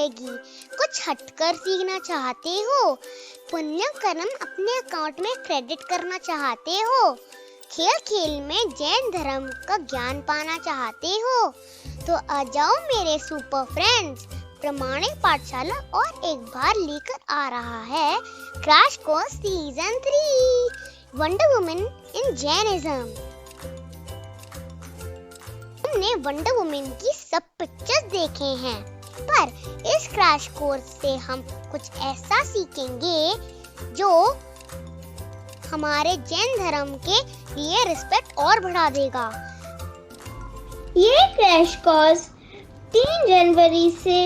जाएगी। कुछ हटकर सीखना चाहते हो? पुण्य कर्म अपने अकाउंट में क्रेडिट करना चाहते हो? खेल खेल में जैन धर्म का ज्ञान पाना चाहते हो? तो आ जाओ मेरे सुपर फ्रेंड्स। प्रामाणिक पाठशाला और एक बार लेकर आ रहा है crash course season 3 wonder woman in Jainism. हमने वंडर वुमन की सब पिक्चर्स देखे हैं, पर इस क्रैश कोर्स से हम कुछ ऐसा सीखेंगे जो हमारे जैन धर्म के लिए रिस्पेक्ट और बढ़ा देगा। ये क्रैश कोर्स 3 जनवरी से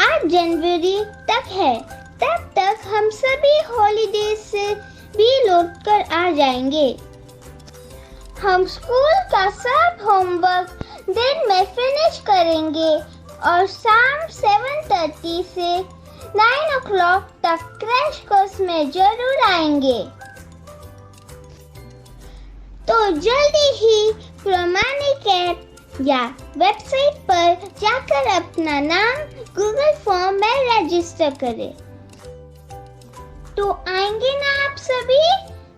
8 जनवरी तक है। तब तक हम सभी हॉलीडेज से भी लौट कर आ जाएंगे। हम स्कूल का सब होमवर्क दिन में फिनिश करेंगे और शाम 7:30 से 9 o'clock तक क्रैश कोर्स में जरूर आएंगे। तो जल्दी ही प्रामाणिक ऐप या वेबसाइट पर जाकर अपना नाम गूगल फॉर्म में रजिस्टर करें। तो आएंगे ना आप सभी?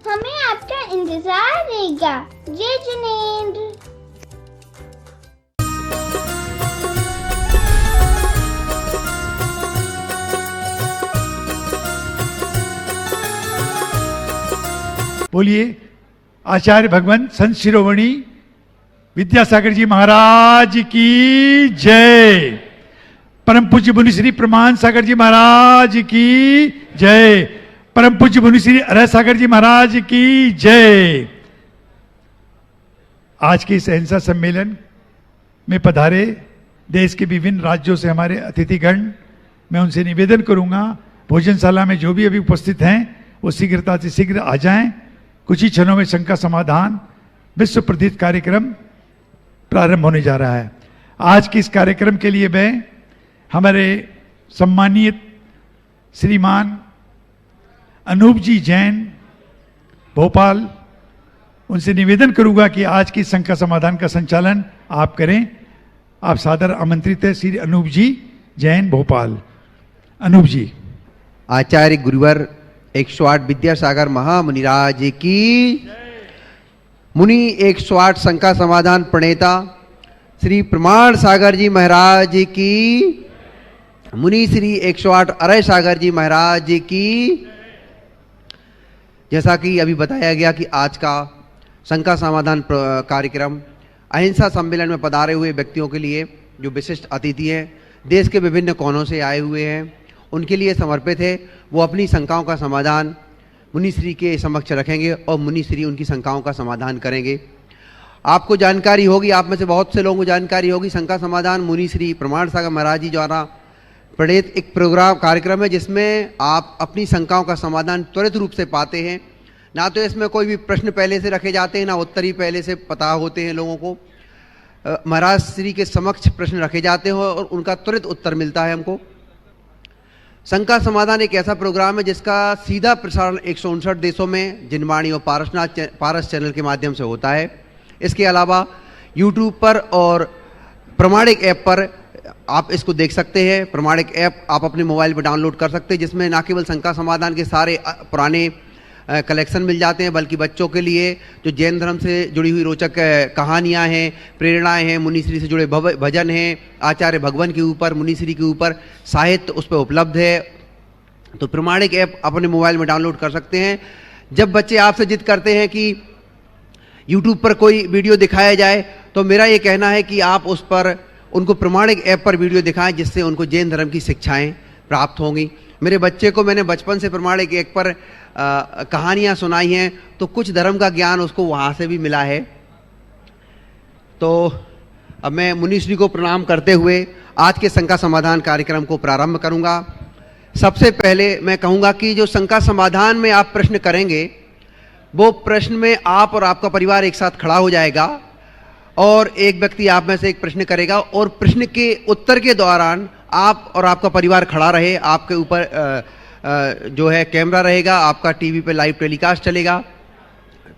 हमें आपका इंतजार रहेगा। जय जिनेंद्र। बोलिए आचार्य भगवान संत शिरोमणि विद्यासागर जी महाराज की जय। परम पूज्य मुनि श्री प्रमाण सागर जी महाराज की जय। परम पूज्य मुनि श्री अरह सागर जी महाराज की जय। आज के इस अहिंसा सम्मेलन में पधारे देश के विभिन्न राज्यों से हमारे अतिथिगण, मैं उनसे निवेदन करूंगा भोजनशाला में जो भी अभी उपस्थित हैं वो शीघ्रता से शीघ्र आ जाएं। कुछ ही क्षणों में शंका समाधान विश्व प्रसिद्ध कार्यक्रम प्रारंभ होने जा रहा है। आज के इस कार्यक्रम के लिए मैं हमारे सम्मानित श्रीमान अनूप जी जैन भोपाल, उनसे निवेदन करूंगा कि आज की शंका समाधान का संचालन आप करें। आप सादर आमंत्रित है श्री अनूप जी जैन भोपाल। अनूप जी। आचार्य गुरुवर 108 विद्यासागर महामुनिराज की, मुनि 108 शंका समाधान प्रणेता श्री प्रमाण सागर जी महाराज की, मुनि श्री 108 अरह सागर जी महाराज की। जैसा कि अभी बताया गया कि आज का शंका समाधान कार्यक्रम अहिंसा सम्मेलन में पधारे हुए व्यक्तियों के लिए जो विशिष्ट अतिथि हैं, देश के विभिन्न कोनों से आए हुए हैं, उनके लिए समर्पित है। वो अपनी शंकाओं का समाधान मुनिश्री के समक्ष रखेंगे और मुनिश्री उनकी शंकाओं का समाधान करेंगे। आपको जानकारी होगी, आप में से बहुत से लोगों को जानकारी होगी, शंका समाधान मुनिश्री प्रमाण सागर महाराज जी द्वारा प्रणीत एक प्रोग्राम कार्यक्रम है जिसमें आप अपनी शंकाओं का समाधान त्वरित रूप से पाते हैं। ना तो इसमें कोई भी प्रश्न पहले से रखे जाते हैं, ना उत्तर ही पहले से पता होते हैं लोगों को। महाराज श्री के समक्ष प्रश्न रखे जाते हैं और उनका त्वरित उत्तर मिलता है हमको। शंका समाधान एक ऐसा प्रोग्राम है जिसका सीधा प्रसारण 159 देशों में जिनवाणी और पारस चैनल के माध्यम से होता है। इसके अलावा यूट्यूब पर और प्रामाणिक ऐप पर आप इसको देख सकते हैं। प्रामाणिक ऐप आप अपने मोबाइल पर डाउनलोड कर सकते हैं, जिसमें न केवल शंका समाधान के सारे पुराने कलेक्शन मिल जाते हैं, बल्कि बच्चों के लिए जो जैन धर्म से जुड़ी हुई रोचक कहानियाँ हैं, प्रेरणाएँ हैं, मुनिश्री से जुड़े भजन हैं, आचार्य भगवान के ऊपर, मुनिश्री के ऊपर साहित्य उस पर उपलब्ध है। तो प्रामाणिक ऐप अपने मोबाइल में डाउनलोड कर सकते हैं। जब बच्चे आपसे जिद करते हैं कि यूट्यूब पर कोई वीडियो दिखाया जाए, तो मेरा ये कहना है कि आप उस पर उनको प्रामाणिक ऐप पर वीडियो दिखाएं, जिससे उनको जैन धर्म की शिक्षाएँ प्राप्त होंगी। मेरे बच्चे को मैंने बचपन से प्रामाणिक ऐप पर कहानियाँ सुनाई हैं, तो कुछ धर्म का ज्ञान उसको वहाँ से भी मिला है। तो अब मैं मुनिश्री को प्रणाम करते हुए आज के शंका समाधान कार्यक्रम को प्रारंभ करूँगा। सबसे पहले मैं कहूँगा कि जो शंका समाधान में आप प्रश्न करेंगे, वो प्रश्न में आप और आपका परिवार एक साथ खड़ा हो जाएगा और एक व्यक्ति आप में से एक प्रश्न करेगा और प्रश्न के उत्तर के दौरान आप और आपका परिवार खड़ा रहे। आपके ऊपर जो है कैमरा रहेगा, आपका टीवी पे लाइव टेलीकास्ट चलेगा।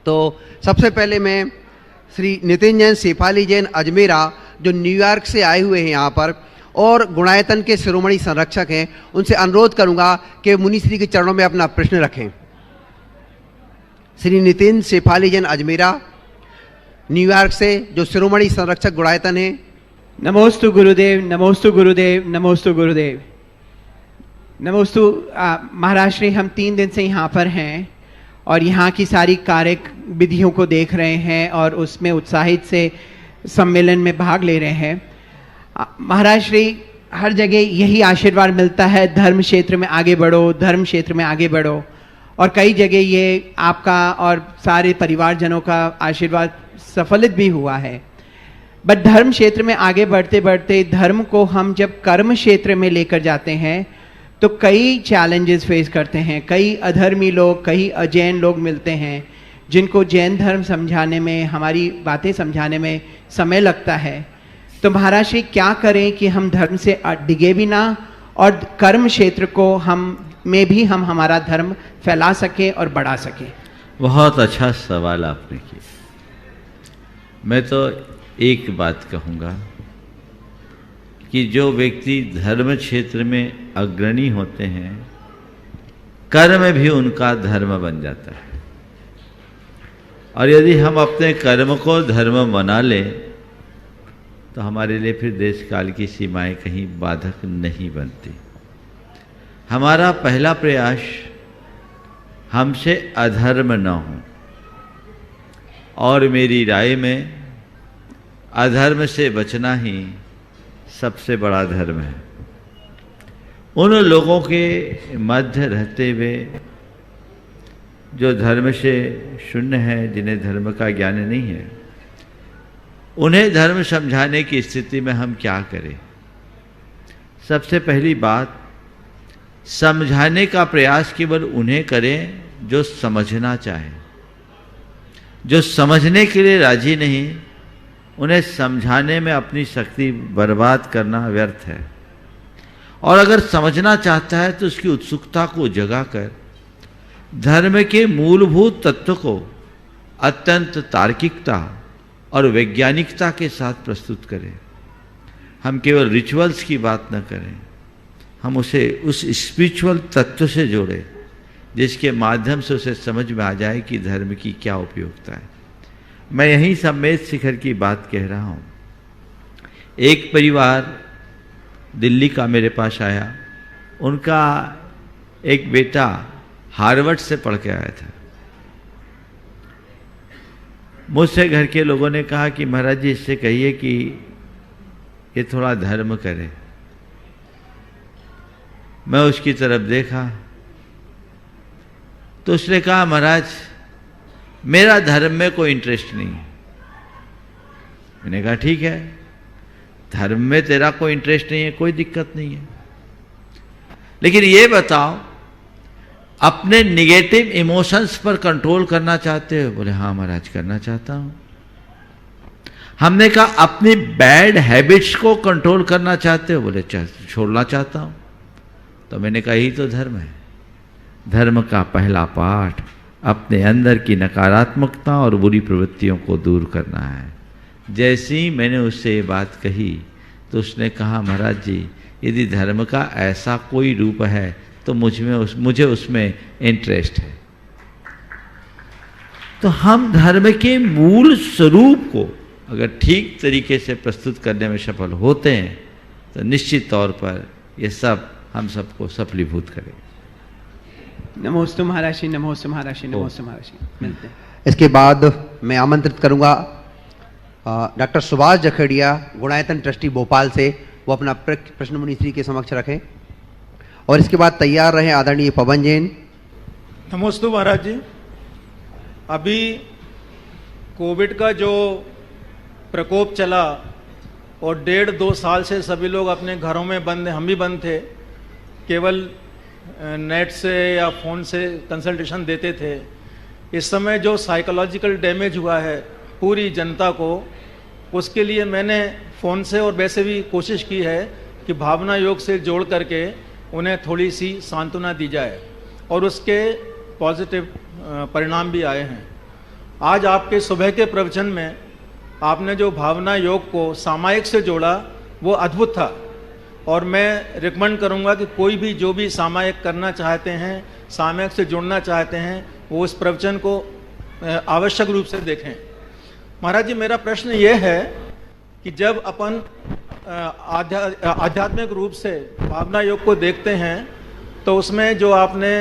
तो सबसे पहले मैं श्री नितिन जैन शेफाली जैन अजमेरा, जो न्यूयॉर्क से आए हुए हैं यहाँ पर, और गुणायतन के शिरोमणि संरक्षक हैं, उनसे अनुरोध करूंगा कि मुनिश्री के चरणों में अपना प्रश्न रखें। श्री नितिन शेफाली जैन अजमेरा न्यूयॉर्क से, जो शिरोमणि संरक्षक गुणायतन हैं। नमोस्तु गुरुदेव, नमोस्तु गुरुदेव, नमोस्तु गुरुदेव, नमोस्तु महाराज श्री। हम 3 दिन से यहाँ पर हैं और यहाँ की सारी कार्य विधियों को देख रहे हैं और उसमें उत्साहित से सम्मेलन में भाग ले रहे हैं। महाराज श्री, हर जगह यही आशीर्वाद मिलता है, धर्म क्षेत्र में आगे बढ़ो, धर्म क्षेत्र में आगे बढ़ो, और कई जगह ये आपका और सारे परिवारजनों का आशीर्वाद सफलित भी हुआ है। बट धर्म क्षेत्र में आगे बढ़ते बढ़ते धर्म को हम जब कर्म क्षेत्र में लेकर जाते हैं तो कई चैलेंजेस फेस करते हैं। कई अधर्मी लोग, कई अजैन लोग मिलते हैं जिनको जैन धर्म समझाने में, हमारी बातें समझाने में समय लगता है। तो महाराज जी, क्या करें कि हम धर्म से डिगे भी ना और कर्म क्षेत्र को हम हमारा धर्म फैला सके और बढ़ा सके। बहुत अच्छा सवाल आपने किया। मैं तो एक बात कहूँगा कि जो व्यक्ति धर्म क्षेत्र में अग्रणी होते हैं, कर्म भी उनका धर्म बन जाता है। और यदि हम अपने कर्म को धर्म बना लें तो हमारे लिए फिर देश काल की सीमाएं कहीं बाधक नहीं बनती। हमारा पहला प्रयास हमसे अधर्म न हो, और मेरी राय में अधर्म से बचना ही सबसे बड़ा धर्म है। उन लोगों के मध्य रहते हुए जो धर्म से शून्य है, जिन्हें धर्म का ज्ञान नहीं है, उन्हें धर्म समझाने की स्थिति में हम क्या करें? सबसे पहली बात, समझाने का प्रयास केवल उन्हें करें जो समझना चाहे। जो समझने के लिए राजी नहीं, उन्हें समझाने में अपनी शक्ति बर्बाद करना व्यर्थ है। और अगर समझना चाहता है तो उसकी उत्सुकता को जगाकर धर्म के मूलभूत तत्व को अत्यंत तार्किकता और वैज्ञानिकता के साथ प्रस्तुत करें। हम केवल रिचुअल्स की बात न करें, हम उसे उस स्पिरिचुअल तत्व से जोड़ें जिसके माध्यम से उसे समझ में आ जाए कि धर्म की क्या उपयोगिता है। मैं यहीं सम्मेद शिखर की बात कह रहा हूँ। एक परिवार दिल्ली का मेरे पास आया, उनका एक बेटा हार्वर्ड से पढ़ के आया था। मुझसे घर के लोगों ने कहा कि महाराज जी, इससे कहिए कि ये थोड़ा धर्म करे। मैं उसकी तरफ देखा तो उसने कहा, महाराज मेरा धर्म में कोई इंटरेस्ट नहीं है। मैंने कहा ठीक है, धर्म में तेरा कोई इंटरेस्ट नहीं है, कोई दिक्कत नहीं है, लेकिन ये बताओ अपने निगेटिव इमोशंस पर कंट्रोल करना चाहते हो? बोले हाँ महाराज, करना चाहता हूं। हमने कहा अपनी बैड हैबिट्स को कंट्रोल करना चाहते हो? बोले छोड़ना चाहता हूं। तो मैंने कहा यही तो धर्म है। धर्म का पहला पाठ अपने अंदर की नकारात्मकता और बुरी प्रवृत्तियों को दूर करना है। जैसे ही मैंने उससे ये बात कही तो उसने कहा, महाराज जी यदि धर्म का ऐसा कोई रूप है तो मुझे उसमें इंटरेस्ट है। तो हम धर्म के मूल स्वरूप को अगर ठीक तरीके से प्रस्तुत करने में सफल होते हैं तो निश्चित तौर पर ये सब हम सबको सफलीभूत करें। नमोस्तु महाराज जी, नमोस्तु महाराज जी, नमोस्तु महाराज जी। मिलते हैं। इसके बाद मैं आमंत्रित करूंगा डॉक्टर सुभाष जखड़िया, गुणायतन ट्रस्टी भोपाल से, वो अपना प्रश्न मुनिश्री के समक्ष रखें। और इसके बाद तैयार रहे आदरणीय पवन जैन। नमोस्तु महाराज जी। अभी कोविड का जो प्रकोप चला और 1.5-2 साल से सभी लोग अपने घरों में बंद, हम भी बंद थे, केवल नेट से या फ़ोन से कंसल्टेशन देते थे। इस समय जो साइकोलॉजिकल डैमेज हुआ है पूरी जनता को, उसके लिए मैंने फ़ोन से और वैसे भी कोशिश की है कि भावना योग से जोड़ करके उन्हें थोड़ी सी सांत्वना दी जाए, और उसके पॉजिटिव परिणाम भी आए हैं। आज आपके सुबह के प्रवचन में आपने जो भावना योग को सामायिक से जोड़ा वो अद्भुत था। और मैं रिकमेंड करूंगा कि कोई भी जो भी सामायिक करना चाहते हैं, सामायिक से जुड़ना चाहते हैं, वो इस प्रवचन को आवश्यक रूप से देखें। महाराज जी, मेरा प्रश्न ये है कि जब अपन आध्यात्मिक रूप से भावना योग को देखते हैं तो उसमें जो आपने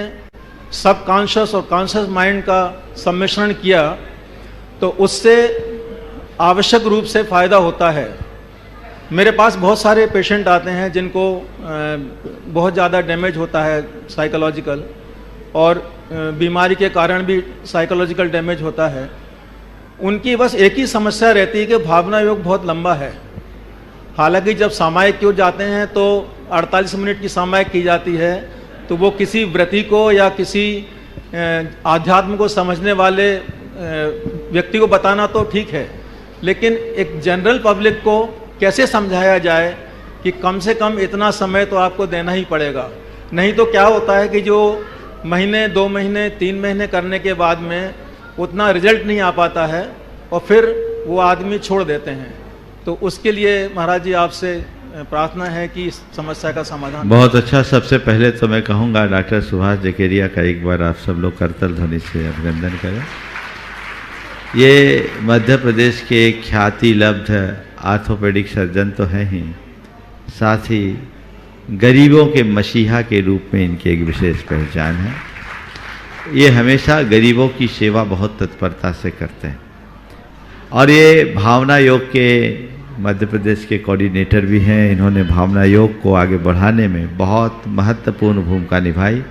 सब कॉन्शियस और कॉन्शियस माइंड का सम्मिश्रण किया, तो उससे आवश्यक रूप से फायदा होता है। मेरे पास बहुत सारे पेशेंट आते हैं जिनको बहुत ज़्यादा डैमेज होता है साइकोलॉजिकल, और बीमारी के कारण भी साइकोलॉजिकल डैमेज होता है। उनकी बस एक ही समस्या रहती है कि भावना योग बहुत लंबा है। हालांकि जब सामायिक की ओर जाते हैं तो 48 मिनट की सामायिक की जाती है, तो वो किसी व्रती को या किसी आध्यात्म को समझने वाले व्यक्ति को बताना तो ठीक है, लेकिन एक जनरल पब्लिक को कैसे समझाया जाए कि कम से कम इतना समय तो आपको देना ही पड़ेगा। नहीं तो क्या होता है कि जो महीने, 2 महीने, 3 महीने करने के बाद में उतना रिजल्ट नहीं आ पाता है और फिर वो आदमी छोड़ देते हैं। तो उसके लिए महाराज जी आपसे प्रार्थना है कि इस समस्या का समाधान। बहुत अच्छा। सबसे पहले तो मैं कहूँगा डॉक्टर सुभाष जकेरिया का एक बार आप सब लोग करतल ध्वनि से अभिनंदन करें। ये मध्य प्रदेश के ख्याति लब्ध आर्थोपेडिक सर्जन तो हैं ही, साथ ही गरीबों के मसीहा के रूप में इनकी एक विशेष पहचान है। ये हमेशा गरीबों की सेवा बहुत तत्परता से करते हैं और ये भावना योग के मध्य प्रदेश के कोऑर्डिनेटर भी हैं। इन्होंने भावना योग को आगे बढ़ाने में बहुत महत्वपूर्ण भूमिका निभाई।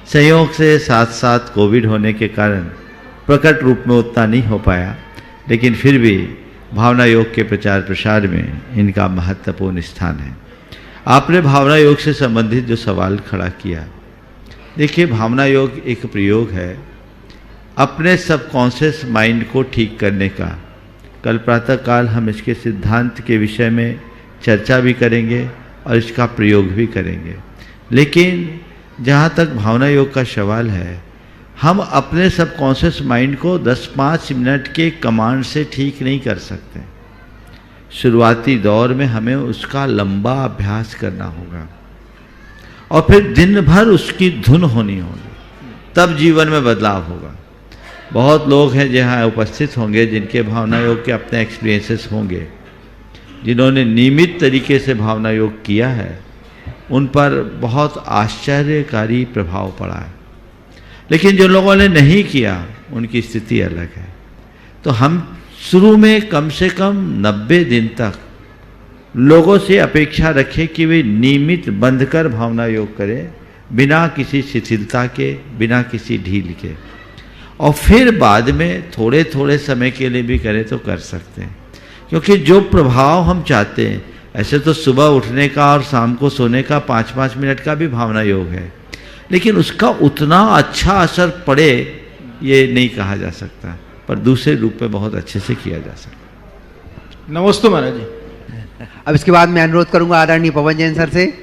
संयोग से साथ साथ कोविड होने के कारण प्रकट रूप में उतना नहीं हो पाया, लेकिन फिर भी भावना योग के प्रचार प्रसार में इनका महत्वपूर्ण स्थान है। आपने भावना योग से संबंधित जो सवाल खड़ा किया, देखिए भावना योग एक प्रयोग है अपने सबकॉन्शियस माइंड को ठीक करने का। कल प्रातःकाल हम इसके सिद्धांत के विषय में चर्चा भी करेंगे और इसका प्रयोग भी करेंगे। लेकिन जहाँ तक भावना योग का सवाल है, हम अपने सबकॉन्शियस माइंड को 10-5 मिनट के कमांड से ठीक नहीं कर सकते। शुरुआती दौर में हमें उसका लंबा अभ्यास करना होगा और फिर दिन भर उसकी धुन होनी होगी, तब जीवन में बदलाव होगा। बहुत लोग हैं जहाँ उपस्थित होंगे जिनके भावना योग के अपने एक्सपीरियंसेस होंगे, जिन्होंने नियमित तरीके से भावना योग किया है, उन पर बहुत आश्चर्यकारी प्रभाव पड़ा है। लेकिन जो लोगों ने नहीं किया उनकी स्थिति अलग है। तो हम शुरू में कम से कम 90 दिन तक लोगों से अपेक्षा रखें कि वे नियमित बंधकर भावना योग करें, बिना किसी शिथिलता के, बिना किसी ढील के, और फिर बाद में थोड़े थोड़े समय के लिए भी करें तो कर सकते हैं। क्योंकि जो प्रभाव हम चाहते हैं, ऐसे तो सुबह उठने का और शाम को सोने का 5-5 मिनट का भी भावना योग है, लेकिन उसका उतना अच्छा असर पड़े ये नहीं कहा जा सकता, पर दूसरे रूप में बहुत अच्छे से किया जा सकता। नमस्ते महाराज जी। अब इसके बाद मैं अनुरोध करूंगा आदरणीय पवन जैन सर से।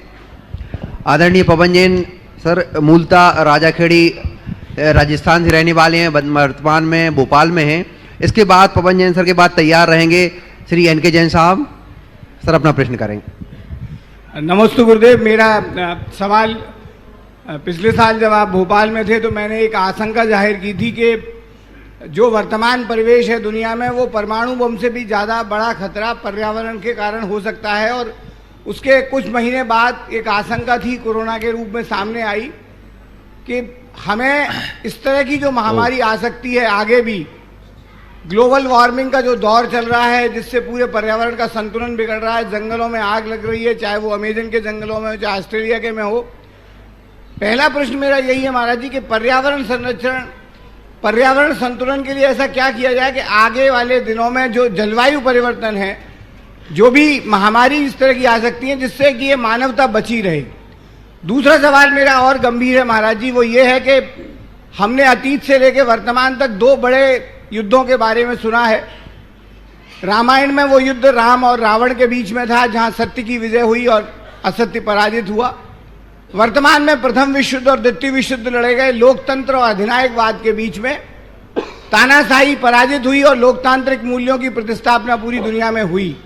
आदरणीय पवन जैन सर मूलतः राजाखेड़ी राजस्थान से रहने वाले हैं, वर्तमान में भोपाल में हैं। इसके बाद पवन जैन सर के बाद तैयार रहेंगे श्री NK जैन साहब। सर अपना प्रश्न करेंगे। नमस्ते गुरुदेव। मेरा सवाल, पिछले साल जब आप भोपाल में थे तो मैंने एक आशंका जाहिर की थी कि जो वर्तमान परिवेश है दुनिया में, वो परमाणु बम से भी ज़्यादा बड़ा खतरा पर्यावरण के कारण हो सकता है। और उसके कुछ महीने बाद एक आशंका थी, कोरोना के रूप में सामने आई, कि हमें इस तरह की जो महामारी आ सकती है आगे भी, ग्लोबल वार्मिंग का जो दौर चल रहा है जिससे पूरे पर्यावरण का संतुलन बिगड़ रहा है, जंगलों में आग लग रही है, चाहे वो अमेजन के जंगलों में हो, चाहे ऑस्ट्रेलिया के में हो। पहला प्रश्न मेरा यही है महाराज जी कि पर्यावरण संरक्षण, पर्यावरण संतुलन के लिए ऐसा क्या किया जाए कि आगे वाले दिनों में जो जलवायु परिवर्तन है, जो भी महामारी इस तरह की आ सकती है, जिससे कि ये मानवता बची रहे। दूसरा सवाल मेरा और गंभीर है महाराज जी, वो ये है कि हमने अतीत से लेकर वर्तमान तक 2 बड़े युद्धों के बारे में सुना है। रामायण में वो युद्ध राम और रावण के बीच में था, जहां सत्य की विजय हुई और असत्य पराजित हुआ। वर्तमान में प्रथम विश्व युद्ध और द्वितीय विश्व युद्ध लड़े गए लोकतंत्र और अधिनायकवाद के बीच में। तानाशाही पराजित हुई और लोकतांत्रिक मूल्यों की प्रतिस्थापना पूरी दुनिया में हुई।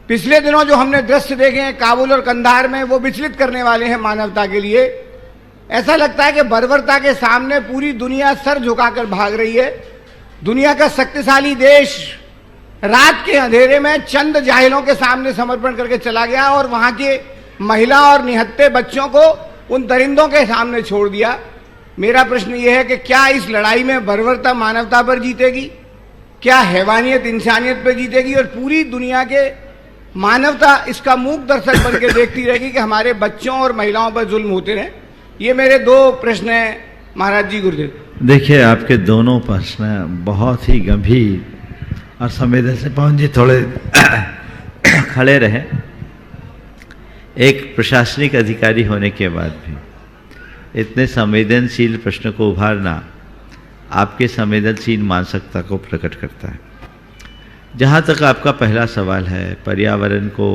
पिछले दिनों जो हमने दृश्य देखे हैं काबुल और कंधार में, वो विचलित करने वाले हैं मानवता के लिए। ऐसा लगता है कि बर्बरता के सामने पूरी दुनिया सर झुकाकर भाग रही है। दुनिया का शक्तिशाली देश रात के अंधेरे में चंद जाहिलों के सामने समर्पण करके चला गया और वहां के महिला और निहत्थे बच्चों को उन दरिंदों के सामने छोड़ दिया। मेरा प्रश्न यह है कि क्या इस लड़ाई में बर्बरता मानवता पर जीतेगी? क्या हैवानियत इंसानियत पर जीतेगी? और पूरी दुनिया के मानवता इसका मूक दर्शक बन के देखती रहेगी कि हमारे बच्चों और महिलाओं पर जुल्म होते रहे? ये मेरे दो प्रश्न हैं महाराज जी, गुरुदेव। देखिए, आपके दोनों प्रश्न बहुत ही गंभीर और संवेदन से। पवन जी थोड़े खड़े रहे। एक प्रशासनिक अधिकारी होने के बाद भी इतने संवेदनशील प्रश्न को उभारना आपके संवेदनशील मानसिकता को प्रकट करता है। जहाँ तक आपका पहला सवाल है पर्यावरण को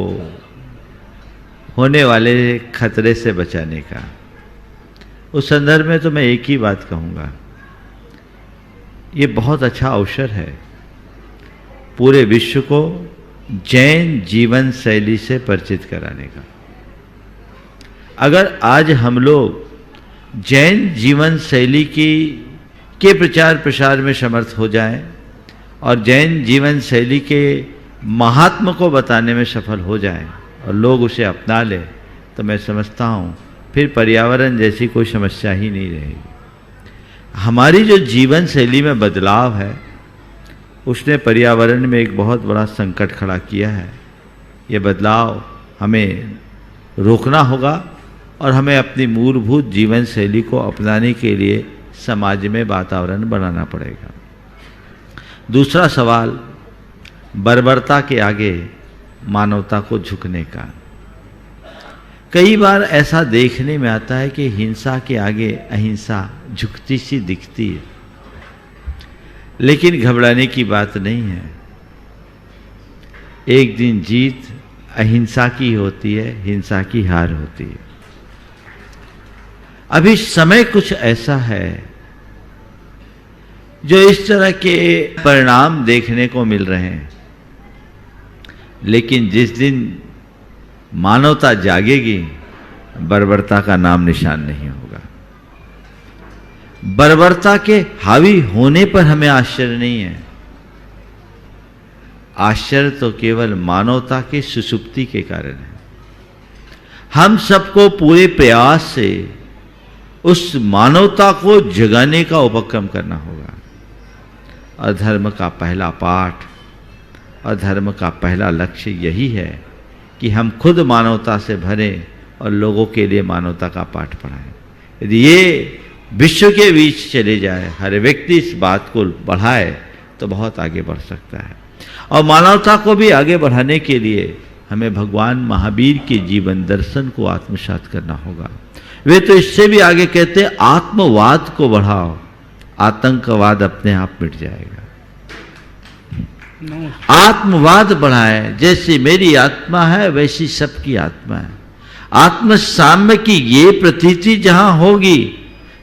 होने वाले खतरे से बचाने का, उस संदर्भ में तो मैं एक ही बात कहूँगा, ये बहुत अच्छा अवसर है पूरे विश्व को जैन जीवन शैली से परिचित कराने का। अगर आज हम लोग जैन जीवन शैली के प्रचार प्रसार में समर्थ हो जाएं और जैन जीवन शैली के महात्म को बताने में सफल हो जाएं और लोग उसे अपना लें, तो मैं समझता हूँ फिर पर्यावरण जैसी कोई समस्या ही नहीं रहेगी। हमारी जो जीवन शैली में बदलाव है उसने पर्यावरण में एक बहुत बड़ा संकट खड़ा किया है। ये बदलाव हमें रोकना होगा और हमें अपनी मूलभूत जीवन शैली को अपनाने के लिए समाज में वातावरण बनाना पड़ेगा। दूसरा सवाल बर्बरता के आगे मानवता को झुकने का। कई बार ऐसा देखने में आता है कि हिंसा के आगे अहिंसा झुकती सी दिखती है, लेकिन घबराने की बात नहीं है। एक दिन जीत अहिंसा की होती है, हिंसा की हार होती है। अभी समय कुछ ऐसा है जो इस तरह के परिणाम देखने को मिल रहे हैं, लेकिन जिस दिन मानवता जागेगी बर्बरता का नाम निशान नहीं होगा। बर्बरता के हावी होने पर हमें आश्चर्य नहीं है, आश्चर्य तो केवल मानवता के सुसुप्ति के कारण है। हम सबको पूरे प्रयास से उस मानवता को जगाने का उपक्रम करना होगा। और धर्म का पहला पाठ और धर्म का पहला लक्ष्य यही है कि हम खुद मानवता से भरें और लोगों के लिए मानवता का पाठ पढ़ाएं। यदि ये विश्व के बीच चले जाए, हर व्यक्ति इस बात को बढ़ाए, तो बहुत आगे बढ़ सकता है। और मानवता को भी आगे बढ़ाने के लिए हमें भगवान महावीर के जीवन दर्शन को आत्मसात करना होगा। वे तो इससे भी आगे कहते हैं, आत्मवाद को बढ़ाओ, आतंकवाद अपने आप मिट जाएगा। आत्मवाद बढ़ाए, जैसे मेरी आत्मा है वैसी सबकी आत्मा है। आत्म साम्य की ये प्रतीति जहां होगी,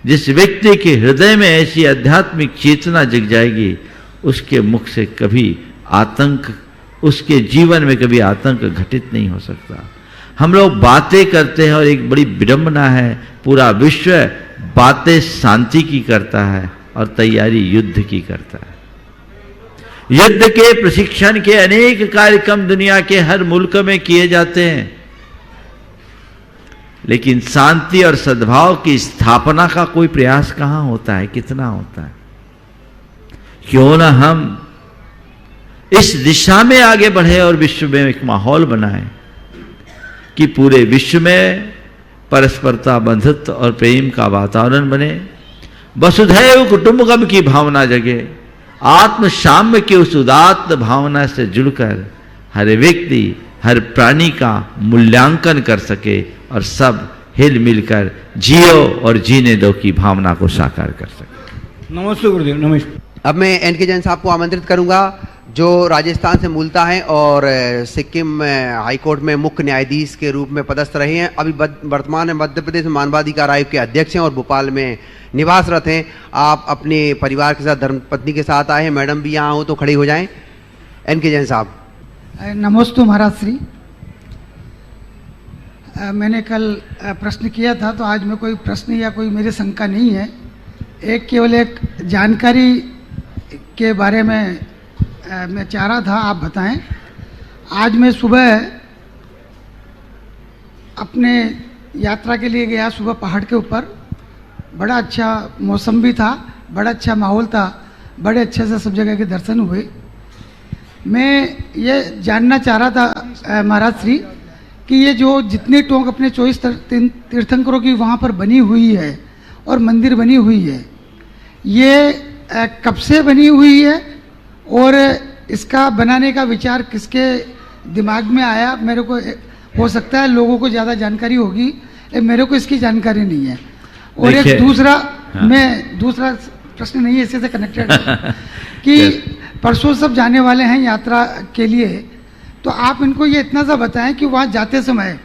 जिस व्यक्ति के हृदय में ऐसी आध्यात्मिक चेतना जग जाएगी, उसके मुख से कभी आतंक, उसके जीवन में कभी आतंक घटित नहीं हो सकता। हम लोग बातें करते हैं और एक बड़ी विडंबना है, पूरा विश्व बातें शांति की करता है और तैयारी युद्ध की करता है। युद्ध के प्रशिक्षण के अनेक कार्यक्रम दुनिया के हर मुल्क में किए जाते हैं, लेकिन शांति और सद्भाव की स्थापना का कोई प्रयास कहां होता है, कितना होता है? क्यों ना हम इस दिशा में आगे बढ़े और विश्व में एक माहौल बनाएं कि पूरे विश्व में परस्परता, बंधुत्व और प्रेम का वातावरण बने, वसुधैव कुटुंबकम की भावना जगे, आत्म साम्य की उस उदात्त भावना से जुड़कर हर व्यक्ति, हर प्राणी का मूल्यांकन कर सके और सब हिल मिलकर जियो और जीने दो की भावना को साकार कर सके। नमस्ते गुरुदेव। नमस्ते। अब मैं एन.के. जैन साहब को आमंत्रित करूंगा, जो राजस्थान से मूलता हैं और सिक्किम हाईकोर्ट में मुख्य न्यायाधीश के रूप में पदस्थ रहे हैं। अभी वर्तमान में मध्य प्रदेश मानवाधिकार आयोग के अध्यक्ष हैं और भोपाल में निवासरत हैं। आप अपने परिवार के साथ, धर्मपत्नी के साथ आए हैं। मैडम भी यहाँ हो तो खड़े हो जाएं। एन.के. जैन साहब। नमोस्तु महाराज श्री। मैंने कल प्रश्न किया था, तो आज में कोई प्रश्न या कोई मेरी शंका नहीं है। केवल एक जानकारी के बारे में मैं चाह रहा था, आप बताएं। आज मैं सुबह अपने यात्रा के लिए गया, सुबह पहाड़ के ऊपर। बड़ा अच्छा मौसम भी था, बड़ा अच्छा माहौल था, बड़े अच्छे से सब जगह के दर्शन हुए। मैं ये जानना चाह रहा था महाराज श्री कि ये जो जितनी टोंक अपने 24 तीर्थंकरों की वहाँ पर बनी हुई है और मंदिर बनी हुई है, ये कब से बनी हुई है और इसका बनाने का विचार किसके दिमाग में आया? मेरे को हो सकता है लोगों को ज़्यादा जानकारी होगी, मेरे को इसकी जानकारी नहीं है। और एक दूसरा, हाँ। मैं दूसरा प्रश्न नहीं है, इससे कनेक्टेड है कि परसों सब जाने वाले हैं यात्रा के लिए, तो आप इनको ये इतना सा बताएं कि वहाँ जाते समय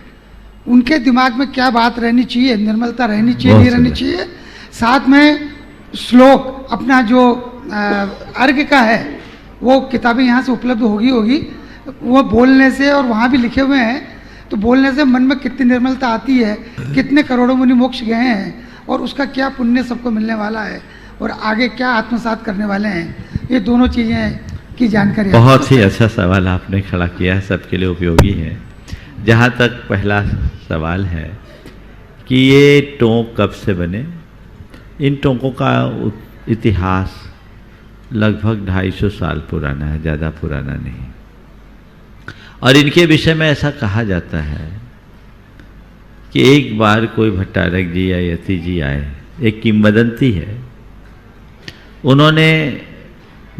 उनके दिमाग में क्या बात रहनी चाहिए, निर्मलता रहनी चाहिए, नहीं रहनी चाहिए। साथ में श्लोक अपना जो अर्घ का है वो किताबें यहाँ से उपलब्ध होगी, वो बोलने से, और वहाँ भी लिखे हुए हैं, तो बोलने से मन में कितनी निर्मलता आती है, कितने करोड़ों मुनि मोक्ष गए हैं और उसका क्या पुण्य सबको मिलने वाला है और आगे क्या आत्मसात करने वाले हैं, ये दोनों चीज़ें की जानकारी। बहुत ही अच्छा सवाल आपने खड़ा किया है, सबके लिए उपयोगी है। जहाँ तक पहला सवाल है कि ये टोंक कब से बने, इन टोंकों का इतिहास लगभग 250 साल पुराना है, ज़्यादा पुराना नहीं। और इनके विषय में ऐसा कहा जाता है कि एक बार कोई भट्टारक जी या यति जी आए, एक किंवदंती है, उन्होंने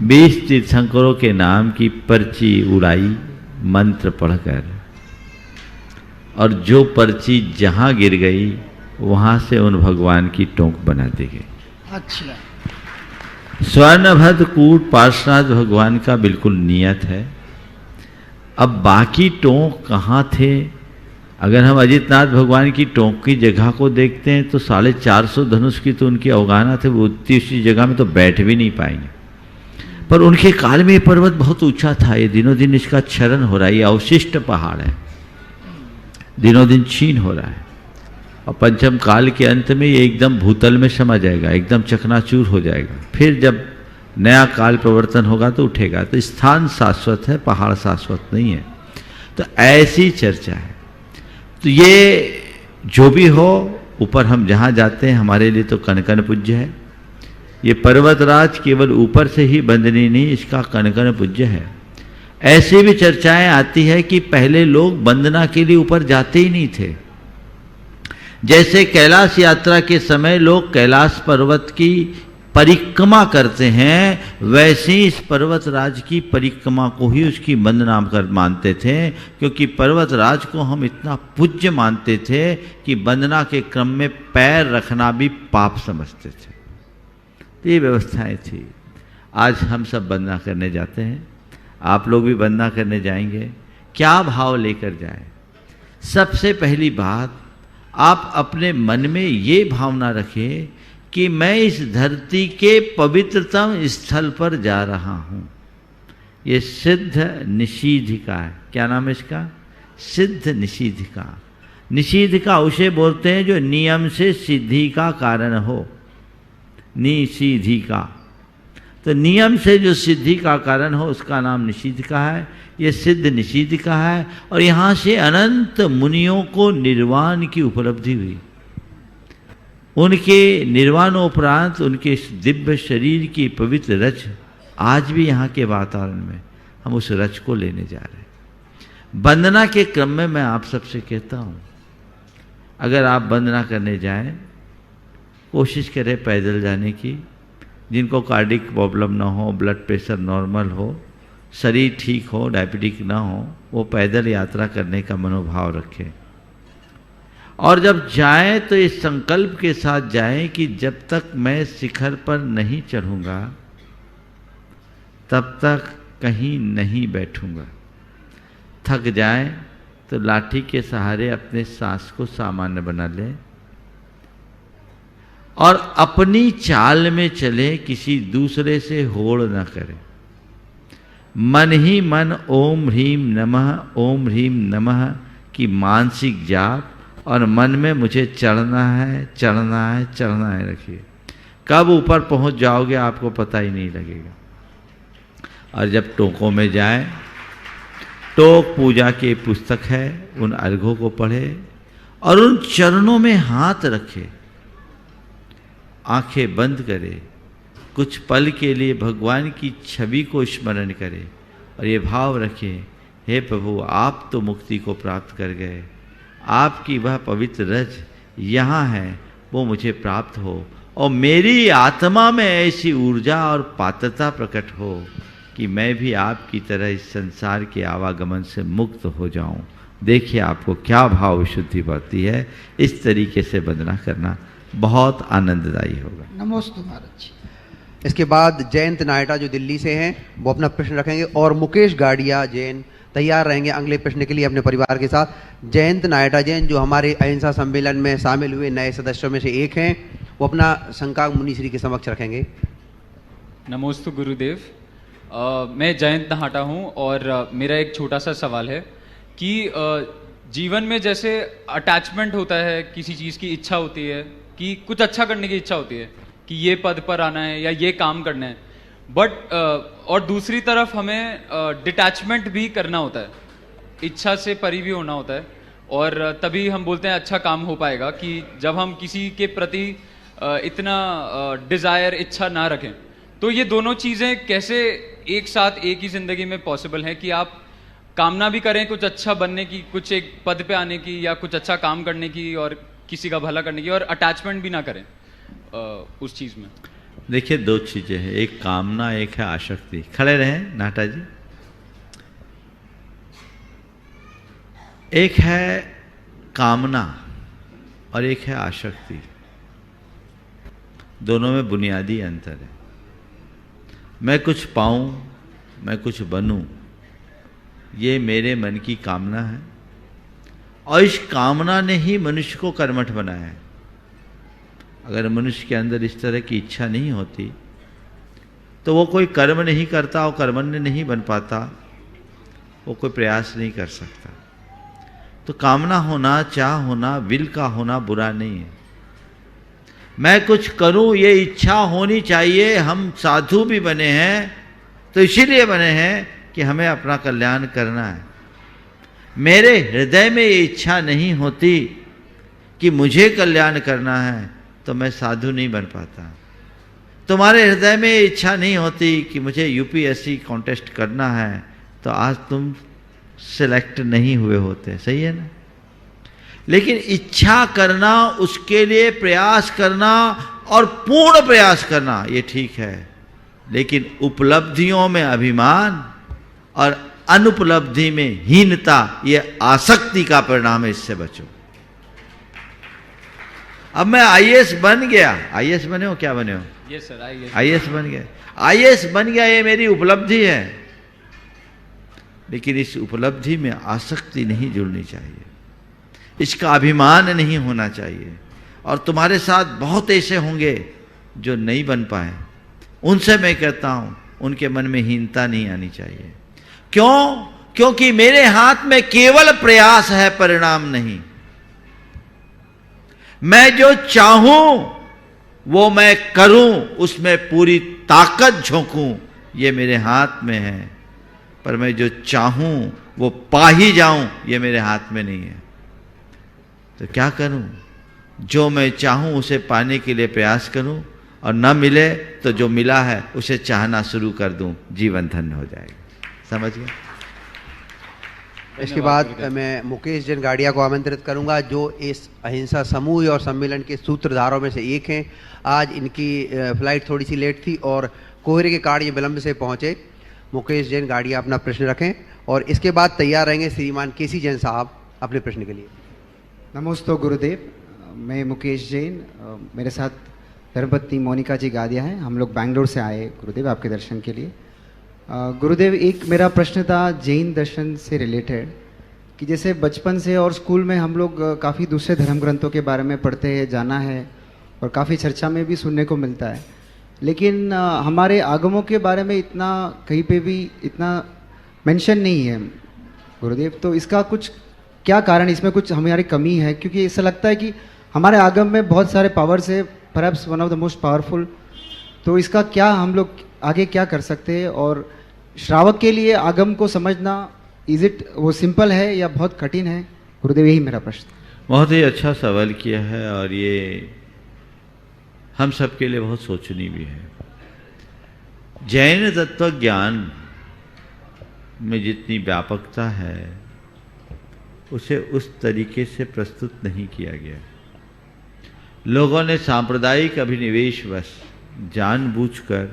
20 तीर्थंकरों के नाम की पर्ची उड़ाई मंत्र पढ़कर, और जो पर्ची जहाँ गिर गई वहाँ से उन भगवान की टोंक बना दी गई। अच्छा, स्वर्णभद्र कूट पार्श्वनाथ भगवान का बिल्कुल नियत है। अब बाकी टोंक कहाँ थे? अगर हम अजितनाथ भगवान की टोंक की जगह को देखते हैं तो 450 धनुष की तो उनकी अवगाहना थे, वो उसी जगह में तो बैठ भी नहीं पाएंगे। पर उनके काल में ये पर्वत बहुत ऊंचा था, ये दिनों दिन इसका क्षरण हो रहा है, ये अवशिष्ट पहाड़ है, दिनों दिन क्षीण हो रहा है, और पंचम काल के अंत में ये एकदम भूतल में समा जाएगा, एकदम चकनाचूर हो जाएगा। फिर जब नया काल प्रवर्तन होगा तो उठेगा। तो स्थान शाश्वत है, पहाड़ शाश्वत नहीं है। तो ऐसी चर्चा है। तो ये जो भी हो, ऊपर हम जहाँ जाते हैं हमारे लिए तो कण कण पूज्य है। ये पर्वतराज केवल ऊपर से ही बंदनी नहीं, इसका कण कण पूज्य है। ऐसी भी चर्चाएं आती है कि पहले लोग वंदना के लिए ऊपर जाते ही नहीं थे। जैसे कैलाश यात्रा के समय लोग कैलाश पर्वत की परिक्रमा करते हैं, वैसे ही इस पर्वतराज की परिक्रमा को ही उसकी वंदना कर मानते थे, क्योंकि पर्वतराज को हम इतना पूज्य मानते थे कि वंदना के क्रम में पैर रखना भी पाप समझते थे। तो ये व्यवस्थाएं थी। आज हम सब वंदना करने जाते हैं, आप लोग भी वंदना करने जाएंगे। क्या भाव लेकर जाएं? सबसे पहली बात, आप अपने मन में ये भावना रखें कि मैं इस धरती के पवित्रतम स्थल पर जा रहा हूं। ये सिद्ध निषीधिका है। क्या नाम है इसका? सिद्ध निषीधिका। निषीधिका उसे बोलते हैं जो नियम से सिद्धि का कारण हो, निषीधिका। तो नियम से जो सिद्धि का कारण हो उसका नाम निषीधिका है। ये सिद्ध निषीधिका है। और यहाँ से अनंत मुनियों को निर्वाण की उपलब्धि हुई। उनके निर्वाणोपरांत उनके इस दिव्य शरीर की पवित्र रच आज भी यहाँ के वातावरण में हम उस रच को लेने जा रहे हैं। वंदना के क्रम में मैं आप सबसे कहता हूँ, अगर आप वंदना करने जाएं, कोशिश करें पैदल जाने की। जिनको कार्डिक प्रॉब्लम ना हो, ब्लड प्रेशर नॉर्मल हो, शरीर ठीक हो, डायबिटिक ना हो, वो पैदल यात्रा करने का मनोभाव रखें। और जब जाएं तो इस संकल्प के साथ जाएं कि जब तक मैं शिखर पर नहीं चढ़ूंगा तब तक कहीं नहीं बैठूंगा। थक जाएं तो लाठी के सहारे अपने सांस को सामान्य बना लें और अपनी चाल में चले, किसी दूसरे से होड़ न करें। मन ही मन ओम ह्रीम नमः की मानसिक जाप, और मन में मुझे चढ़ना है रखिए। कब ऊपर पहुंच जाओगे आपको पता ही नहीं लगेगा। और जब टोकों में जाए, टोक पूजा की पुस्तक है, उन अर्घों को पढ़े और उन चरणों में हाथ रखे, आंखें बंद करे, कुछ पल के लिए भगवान की छवि को स्मरण करे और ये भाव रखे, हे प्रभु आप तो मुक्ति को प्राप्त कर गए, आपकी वह पवित्र रज यहाँ है, वो मुझे प्राप्त हो और मेरी आत्मा में ऐसी ऊर्जा और पात्रता प्रकट हो कि मैं भी आपकी तरह इस संसार के आवागमन से मुक्त हो जाऊं। देखिए आपको क्या भाव विशुद्धि बढ़ती है। इस तरीके से वंदना करना बहुत आनंददायी होगा। नमोस्तु महाराज जी। इसके बाद जयंत नायटा जो दिल्ली से हैं वो अपना प्रश्न रखेंगे और मुकेश गाड़िया जैन तैयार रहेंगे अगले प्रश्न के लिए अपने परिवार के साथ। जयंत नायटा जैन जो हमारे अहिंसा सम्मेलन में शामिल हुए नए सदस्यों में से एक हैं, वो अपना शंका मुनिश्री के समक्ष रखेंगे। नमोस्तु गुरुदेव। मैं जयंत नाहटा हूँ और मेरा एक छोटा सा सवाल है कि जीवन में जैसे अटैचमेंट होता है, किसी चीज़ की इच्छा होती है कि कुछ अच्छा करने की इच्छा होती है कि ये पद पर आना है या ये काम करना है, बट और दूसरी तरफ हमें डिटैचमेंट भी करना होता है, इच्छा से परी भी होना होता है, और तभी हम बोलते हैं अच्छा काम हो पाएगा कि जब हम किसी के प्रति इतना डिज़ायर, इच्छा ना रखें। तो ये दोनों चीज़ें कैसे एक साथ एक ही ज़िंदगी में पॉसिबल है कि आप कामना भी करें कुछ अच्छा बनने की, कुछ एक पद पे आने की या कुछ अच्छा काम करने की और किसी का भला करने की, और अटैचमेंट भी ना करें उस चीज़ में। देखिए दो चीज़ें हैं, एक कामना, एक है आसक्ति। खड़े रहें नाटा जी। एक है कामना और एक है आसक्ति, दोनों में बुनियादी अंतर है। मैं कुछ पाऊं, मैं कुछ बनूं, ये मेरे मन की कामना है और इस कामना ने ही मनुष्य को कर्मठ बनाया है। अगर मनुष्य के अंदर इस तरह की इच्छा नहीं होती तो वो कोई कर्म नहीं करता और कर्मण्य नहीं बन पाता, वो कोई प्रयास नहीं कर सकता। तो कामना होना, चाह होना, विल का होना बुरा नहीं है। मैं कुछ करूं ये इच्छा होनी चाहिए। हम साधु भी बने हैं तो इसीलिए बने हैं कि हमें अपना कल्याण करना है। मेरे हृदय में ये इच्छा नहीं होती कि मुझे कल्याण करना है तो मैं साधु नहीं बन पाता। तुम्हारे हृदय में ये इच्छा नहीं होती कि मुझे यूपीएससी कॉन्टेस्ट करना है तो आज तुम सिलेक्ट नहीं हुए होते। सही है ना? लेकिन इच्छा करना, उसके लिए प्रयास करना और पूर्ण प्रयास करना ये ठीक है, लेकिन उपलब्धियों में अभिमान और अनुपलब्धि में हीनता ये आसक्ति का परिणाम है। इससे बचो। अब मैं आईएएस बन गया। आईएएस बने हो? क्या बने हो? यस सर, आईएएस बन गया। आईएएस बन गया ये मेरी उपलब्धि है, लेकिन इस उपलब्धि में आसक्ति नहीं जुड़नी चाहिए, इसका अभिमान नहीं होना चाहिए। और तुम्हारे साथ बहुत ऐसे होंगे जो नहीं बन पाए, उनसे मैं कहता हूं उनके मन में हीनता नहीं आनी चाहिए। क्यों? क्योंकि मेरे हाथ में केवल प्रयास है, परिणाम नहीं। मैं जो चाहूं वो मैं करूं, उसमें पूरी ताकत झोंकूं, ये मेरे हाथ में है। पर मैं जो चाहूं वो पा ही जाऊं, ये मेरे हाथ में नहीं है। तो क्या करूं? जो मैं चाहूं उसे पाने के लिए प्रयास करूं, और न मिले तो जो मिला है उसे चाहना शुरू कर दूं, जीवन धन्य हो जाएगा। समझ गए? इसके बाद मैं मुकेश जैन गाड़िया को आमंत्रित करूंगा, जो इस अहिंसा समूह और सम्मेलन के सूत्रधारों में से एक हैं। आज इनकी फ्लाइट थोड़ी सी लेट थी और कोहरे के कारण ये विलंब से पहुंचे। मुकेश जैन गाड़िया अपना प्रश्न रखें और इसके बाद तैयार रहेंगे श्रीमान केसी जैन साहब अपने प्रश्न के लिए। नमस्ते गुरुदेव। मैं मुकेश जैन, मेरे साथ धर्मपत्नी मोनिका जी गादिया हैं। हम लोग बैंगलोर से आए गुरुदेव आपके दर्शन के लिए। गुरुदेव, एक मेरा प्रश्न था जैन दर्शन से रिलेटेड, कि जैसे बचपन से और स्कूल में हम लोग काफ़ी दूसरे धर्म ग्रंथों के बारे में पढ़ते हैं, जाना है और काफ़ी चर्चा में भी सुनने को मिलता है। लेकिन हमारे आगमों के बारे में इतना कहीं पे भी इतना मेंशन नहीं है गुरुदेव। तो इसका कुछ क्या कारण, इसमें कुछ हमारी कमी है? क्योंकि ऐसा लगता है कि हमारे आगम में बहुत सारे पावर्स है, perhaps one of the most powerful. तो इसका क्या हम लोग आगे क्या कर सकते हैं? और श्रावक के लिए आगम को समझना इज इट वो सिंपल है या बहुत कठिन है गुरुदेव? यही मेरा प्रश्न। बहुत ही अच्छा सवाल किया है और ये हम सब के लिए बहुत सोचनीय भी है। जैन तत्व ज्ञान में जितनी व्यापकता है उसे उस तरीके से प्रस्तुत नहीं किया गया। लोगों ने सांप्रदायिक अभिनिवेशवश जानबूझकर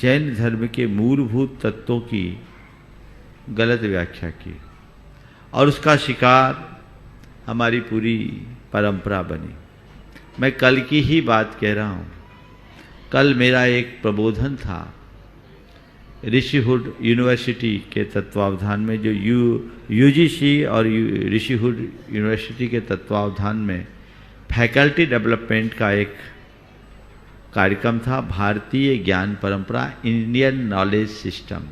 जैन धर्म के मूलभूत तत्वों की गलत व्याख्या की और उसका शिकार हमारी पूरी परंपरा बनी। मैं कल की ही बात कह रहा हूँ। कल मेरा एक प्रबोधन था ऋषिहुड यूनिवर्सिटी के तत्वावधान में, जो यूजीसी और ऋषिहुड यूनिवर्सिटी के तत्वावधान में फैकल्टी डेवलपमेंट का एक कार्यक्रम था, भारतीय ज्ञान परंपरा, इंडियन नॉलेज सिस्टम।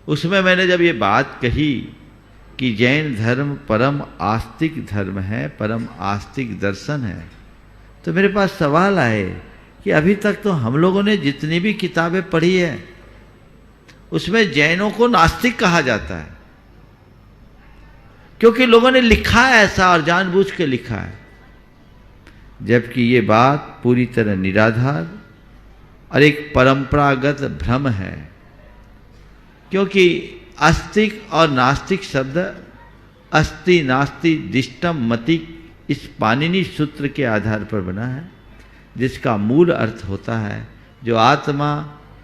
उसमें मैंने जब ये बात कही कि जैन धर्म परम आस्तिक धर्म है, परम आस्तिक दर्शन है, तो मेरे पास सवाल आए कि अभी तक तो हम लोगों ने जितनी भी किताबें पढ़ी है उसमें जैनों को नास्तिक कहा जाता है, क्योंकि लोगों ने लिखा है ऐसा और जानबूझ के लिखा है, जबकि ये बात पूरी तरह निराधार और एक परंपरागत भ्रम है। क्योंकि आस्तिक और नास्तिक शब्द अस्ति नास्ति दिष्टम मति इस पाणिनि सूत्र के आधार पर बना है, जिसका मूल अर्थ होता है जो आत्मा,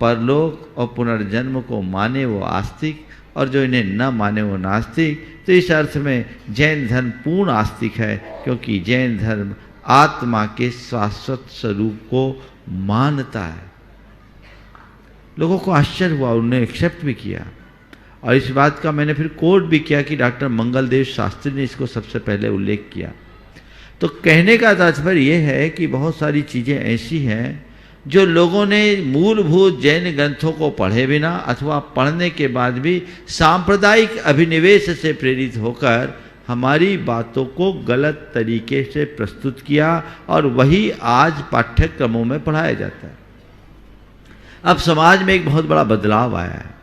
परलोक और पुनर्जन्म को माने वो आस्तिक और जो इन्हें न माने वो नास्तिक। तो इस अर्थ में जैन धर्म पूर्ण आस्तिक है, क्योंकि जैन धर्म आत्मा के शाश्वत स्वरूप को मानता है। लोगों को आश्चर्य हुआ, उन्होंने एक्सेप्ट भी किया और इस बात का मैंने फिर कोट भी किया कि डॉक्टर मंगलदेव शास्त्री ने इसको सबसे पहले उल्लेख किया। तो कहने का तात्पर्य यह है कि बहुत सारी चीज़ें ऐसी हैं जो लोगों ने मूलभूत जैन ग्रंथों को पढ़े बिना अथवा पढ़ने के बाद भी सांप्रदायिक अभिनिवेश से प्रेरित होकर हमारी बातों को गलत तरीके से प्रस्तुत किया और वही आज पाठ्यक्रमों में पढ़ाया जाता है। अब समाज में एक बहुत बड़ा बदलाव आया है।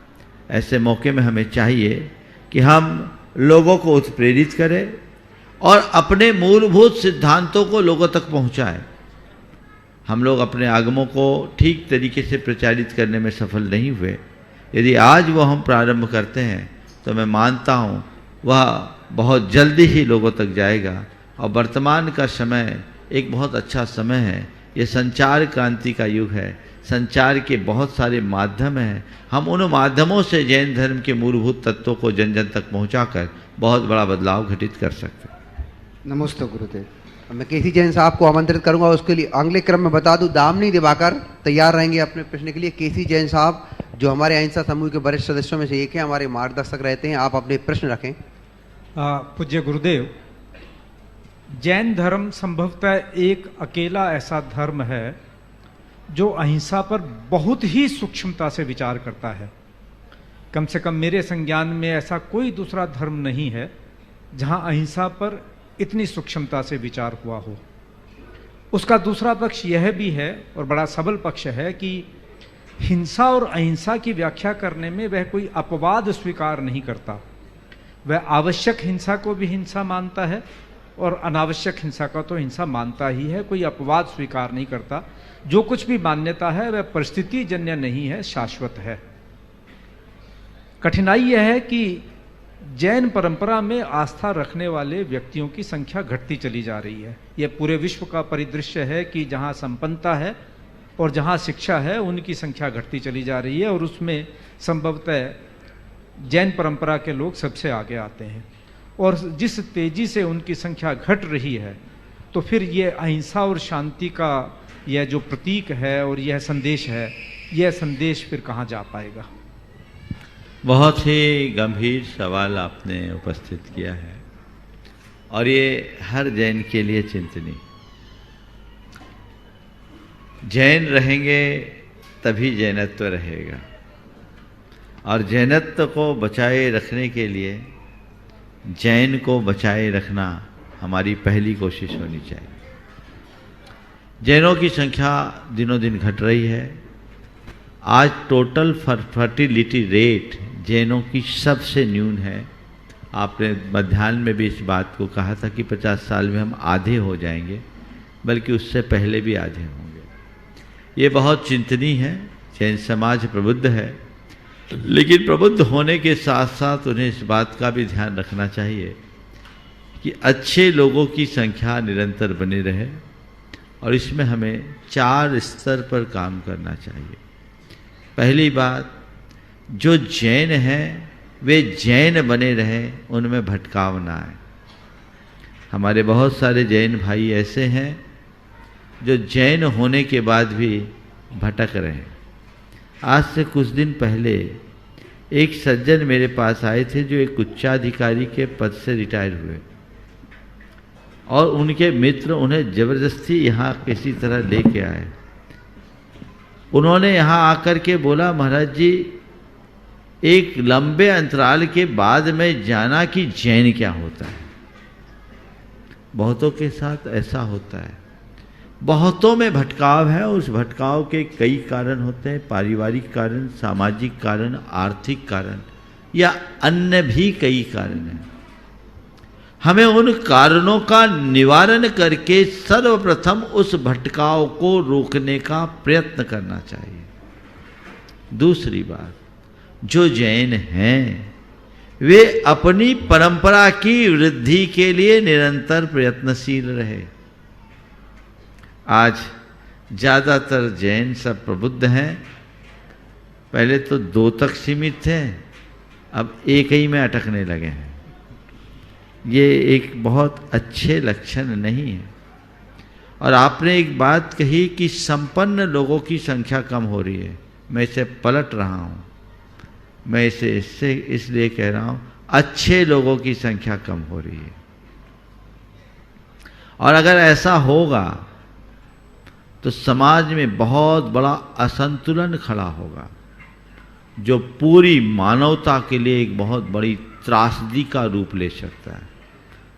ऐसे मौके में हमें चाहिए कि हम लोगों को उत्प्रेरित करें और अपने मूलभूत सिद्धांतों को लोगों तक पहुंचाएं। हम लोग अपने आगमों को ठीक तरीके से प्रचारित करने में सफल नहीं हुए। यदि आज वो हम प्रारंभ करते हैं तो मैं मानता हूँ वह बहुत जल्दी ही लोगों तक जाएगा। और वर्तमान का समय एक बहुत अच्छा समय है। ये संचार क्रांति का युग है। संचार के बहुत सारे माध्यम हैं। हम उन माध्यमों से जैन धर्म के मूलभूत तत्वों को जन जन तक पहुंचाकर बहुत बड़ा बदलाव घटित कर सकते हैं। नमस्ते गुरुदेव। मैं केसी जैन साहब को आमंत्रित करूंगा। उसके लिए अगले क्रम में बता दूं, दामिनी दिवाकर तैयार रहेंगे अपने प्रश्न के लिए। केसी जैन साहब जो हमारे अहिंसा समूह के वरिष्ठ सदस्यों में से एक हैं, हमारे मार्गदर्शक रहते हैं। आप अपने प्रश्न रखें। पूज्य गुरुदेव, जैन धर्म संभवतः एक अकेला ऐसा धर्म है जो अहिंसा पर बहुत ही सूक्ष्मता से विचार करता है। कम से कम मेरे संज्ञान में ऐसा कोई दूसरा धर्म नहीं है जहां अहिंसा पर इतनी सूक्ष्मता से विचार हुआ हो। उसका दूसरा पक्ष यह भी है और बड़ा सबल पक्ष है कि हिंसा और अहिंसा की व्याख्या करने में वह कोई अपवाद स्वीकार नहीं करता। वह आवश्यक हिंसा को भी हिंसा मानता है और अनावश्यक हिंसा का तो हिंसा मानता ही है, कोई अपवाद स्वीकार नहीं करता। जो कुछ भी मान्यता है वह परिस्थिति जन्य नहीं है, शाश्वत है। कठिनाई यह है कि जैन परंपरा में आस्था रखने वाले व्यक्तियों की संख्या घटती चली जा रही है। यह पूरे विश्व का परिदृश्य है कि जहां संपन्नता है और जहां शिक्षा है उनकी संख्या घटती चली जा रही है और उसमें संभवतः जैन परंपरा के लोग सबसे आगे आते हैं। और जिस तेजी से उनकी संख्या घट रही है तो फिर ये अहिंसा और शांति का यह जो प्रतीक है और यह संदेश है, यह संदेश फिर कहाँ जा पाएगा? बहुत ही गंभीर सवाल आपने उपस्थित किया है और ये हर जैन के लिए चिंतनीय। जैन रहेंगे तभी जैनत्व रहेगा, और जैनत्व को बचाए रखने के लिए जैन को बचाए रखना हमारी पहली कोशिश होनी चाहिए। जैनों की संख्या दिनों दिन घट रही है। आज टोटल फर्टिलिटी रेट जैनों की सबसे न्यून है। आपने मध्याह्न में भी इस बात को कहा था कि 50 साल में हम आधे हो जाएंगे, बल्कि उससे पहले भी आधे होंगे। ये बहुत चिंतनीय है। जैन समाज प्रबुद्ध है, लेकिन प्रबुद्ध होने के साथ साथ उन्हें इस बात का भी ध्यान रखना चाहिए कि अच्छे लोगों की संख्या निरंतर बनी रहे, और इसमें हमें 4 स्तर पर काम करना चाहिए। पहली बात, जो जैन हैं वे जैन बने रहें, उनमें भटकाव ना आए। हमारे बहुत सारे जैन भाई ऐसे हैं जो जैन होने के बाद भी भटक रहे हैं। आज से कुछ दिन पहले एक सज्जन मेरे पास आए थे जो एक उच्चाधिकारी के पद से रिटायर हुए, और उनके मित्र उन्हें जबरदस्ती यहाँ किसी तरह लेके आए। उन्होंने यहाँ आकर के बोला, महाराज जी एक लंबे अंतराल के बाद में जाना कि जैन क्या होता है। बहुतों के साथ ऐसा होता है, बहुतों में भटकाव है। उस भटकाव के कई कारण होते हैं, पारिवारिक कारण, सामाजिक कारण, आर्थिक कारण, या अन्य भी कई कारण हैं। हमें उन कारणों का निवारण करके सर्वप्रथम उस भटकाव को रोकने का प्रयत्न करना चाहिए। दूसरी बात, जो जैन हैं वे अपनी परंपरा की वृद्धि के लिए निरंतर प्रयत्नशील रहे। आज ज़्यादातर जैन सब प्रबुद्ध हैं। पहले तो 2 तक सीमित थे, अब 1 ही में अटकने लगे हैं। ये एक बहुत अच्छे लक्षण नहीं है। और आपने एक बात कही कि संपन्न लोगों की संख्या कम हो रही है। मैं इसे पलट रहा हूँ, मैं इसे इसलिए कह रहा हूँ, अच्छे लोगों की संख्या कम हो रही है। और अगर ऐसा होगा तो समाज में बहुत बड़ा असंतुलन खड़ा होगा, जो पूरी मानवता के लिए एक बहुत बड़ी त्रासदी का रूप ले सकता है।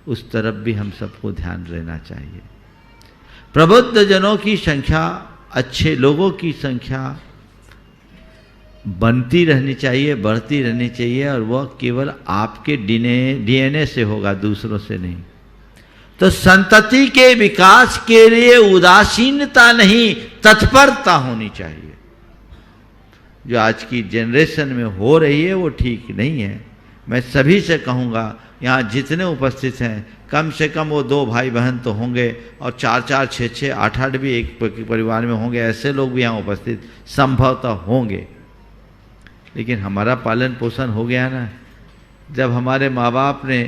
उस तरफ भी हम सबको ध्यान देना चाहिए। प्रबुद्ध जनों की संख्या, अच्छे लोगों की संख्या बनती रहनी चाहिए, बढ़ती रहनी चाहिए, और वह केवल आपके डीएनए से होगा, दूसरों से नहीं। तो संतति के विकास के लिए उदासीनता नहीं, तत्परता होनी चाहिए। जो आज की जनरेशन में हो रही है वो ठीक नहीं है। मैं सभी से कहूँगा, यहाँ जितने उपस्थित हैं कम से कम वो 2 भाई बहन तो होंगे, और 4-4, 6-6, 8-8 भी एक परिवार में होंगे। ऐसे लोग भी यहाँ उपस्थित संभवतः होंगे। लेकिन हमारा पालन पोषण हो गया ना। जब हमारे माँ बाप ने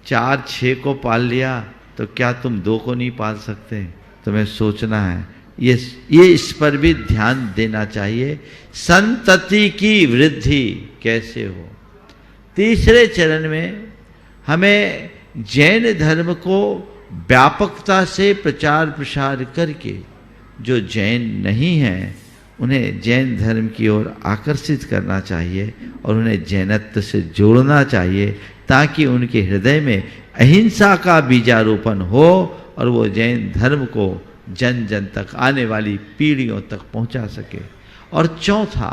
4-6 को पाल लिया, तो क्या तुम 2 को नहीं पाल सकते? तुम्हें सोचना है। ये इस पर भी ध्यान देना चाहिए। संतति की वृद्धि कैसे हो। तीसरे चरण में हमें जैन धर्म को व्यापकता से प्रचार प्रसार करके जो जैन नहीं हैं उन्हें जैन धर्म की ओर आकर्षित करना चाहिए, और उन्हें जैनत्व से जोड़ना चाहिए, ताकि उनके हृदय में अहिंसा का बीजारोपण हो और वो जैन धर्म को जन जन तक, आने वाली पीढ़ियों तक पहुंचा सके। और चौथा,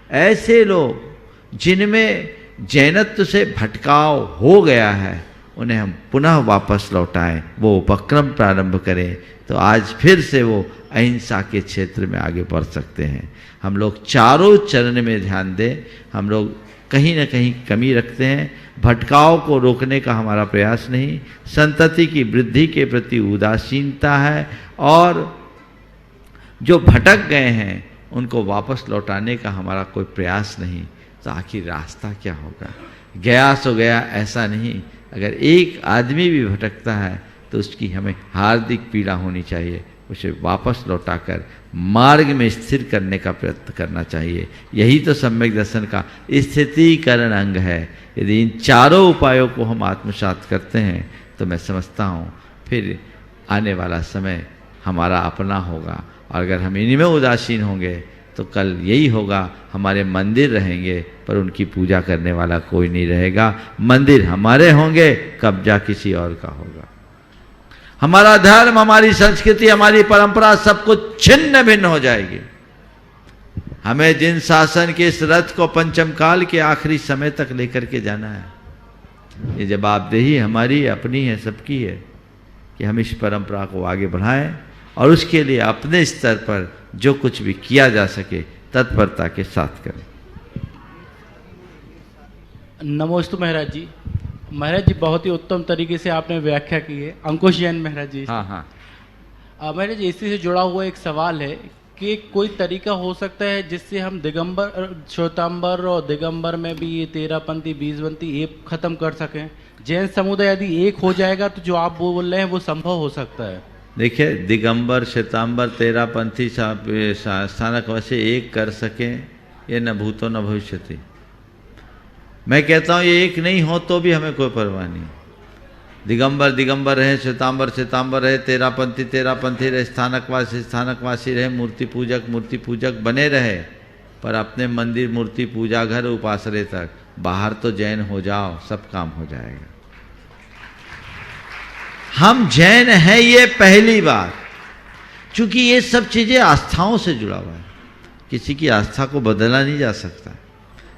ऐसे लोग जिनमें जैनत्व से भटकाव हो गया है उन्हें हम पुनः वापस लौटाएं, वो उपक्रम प्रारंभ करें, तो आज फिर से वो अहिंसा के क्षेत्र में आगे बढ़ सकते हैं। हम लोग चारों चरण में ध्यान दें। हम लोग कहीं ना कहीं कमी रखते हैं। भटकाव को रोकने का हमारा प्रयास नहीं, संतति की वृद्धि के प्रति उदासीनता है, और जो भटक गए हैं उनको वापस लौटाने का हमारा कोई प्रयास नहीं। तो आखिर रास्ता क्या होगा? गया सो गया, ऐसा नहीं। अगर एक आदमी भी भटकता है तो उसकी हमें हार्दिक पीड़ा होनी चाहिए, उसे वापस लौटाकर मार्ग में स्थिर करने का प्रयत्न करना चाहिए। यही तो सम्यक दर्शन का स्थितीकरण अंग है। यदि इन चारों उपायों को हम आत्मसात करते हैं तो मैं समझता हूँ फिर आने वाला समय हमारा अपना होगा। और अगर हम इन्हीं में उदासीन होंगे तो कल यही होगा, हमारे मंदिर रहेंगे पर उनकी पूजा करने वाला कोई नहीं रहेगा। मंदिर हमारे होंगे, कब्जा किसी और का होगा। हमारा धर्म, हमारी संस्कृति, हमारी परंपरा सब कुछ छिन्न भिन्न हो जाएगी। हमें जिन शासन के इस रथ को पंचम काल के आखिरी समय तक लेकर के जाना है, ये जवाबदेही हमारी अपनी है, सबकी है कि हम इस परंपरा को आगे बढ़ाएं और उसके लिए अपने स्तर पर जो कुछ भी किया जा सके तत्परता के साथ करें। नमोस्तु महाराज जी। महाराज जी, बहुत ही उत्तम तरीके से आपने व्याख्या की है। अंकुश जैन महाराज जी। हाँ हाँ महाराज जी, इसी से जुड़ा हुआ एक सवाल है कि कोई तरीका हो सकता है जिससे हम दिगंबर, श्वेतांबर और दिगंबर में भी ये 13पंथी 20पंथी एक खत्म कर सकें? जैन समुदाय यदि एक हो जाएगा तो जो आप बोल रहे हैं वो संभव हो सकता है। देखिए, दिगंबर, श्वेतांबर, 13पंथी स्थानक वैसे एक कर सकें, ये न भूतो न भविष्यति। मैं कहता हूँ ये एक नहीं हो तो भी हमें कोई परवाह नहीं। दिगंबर दिगंबर रहे, श्वेतांबर श्वेतांबर रहे, 13पंथी रहे, स्थानकवासी रहे, मूर्ति पूजक बने रहे, पर अपने मंदिर, मूर्ति, पूजा घर, उपासरे तक। बाहर तो जैन हो जाओ, सब काम हो जाएगा। हम जैन हैं, ये पहली बात। क्योंकि ये सब चीजें आस्थाओं से जुड़ा हुआ है, किसी की आस्था को बदला नहीं जा सकता।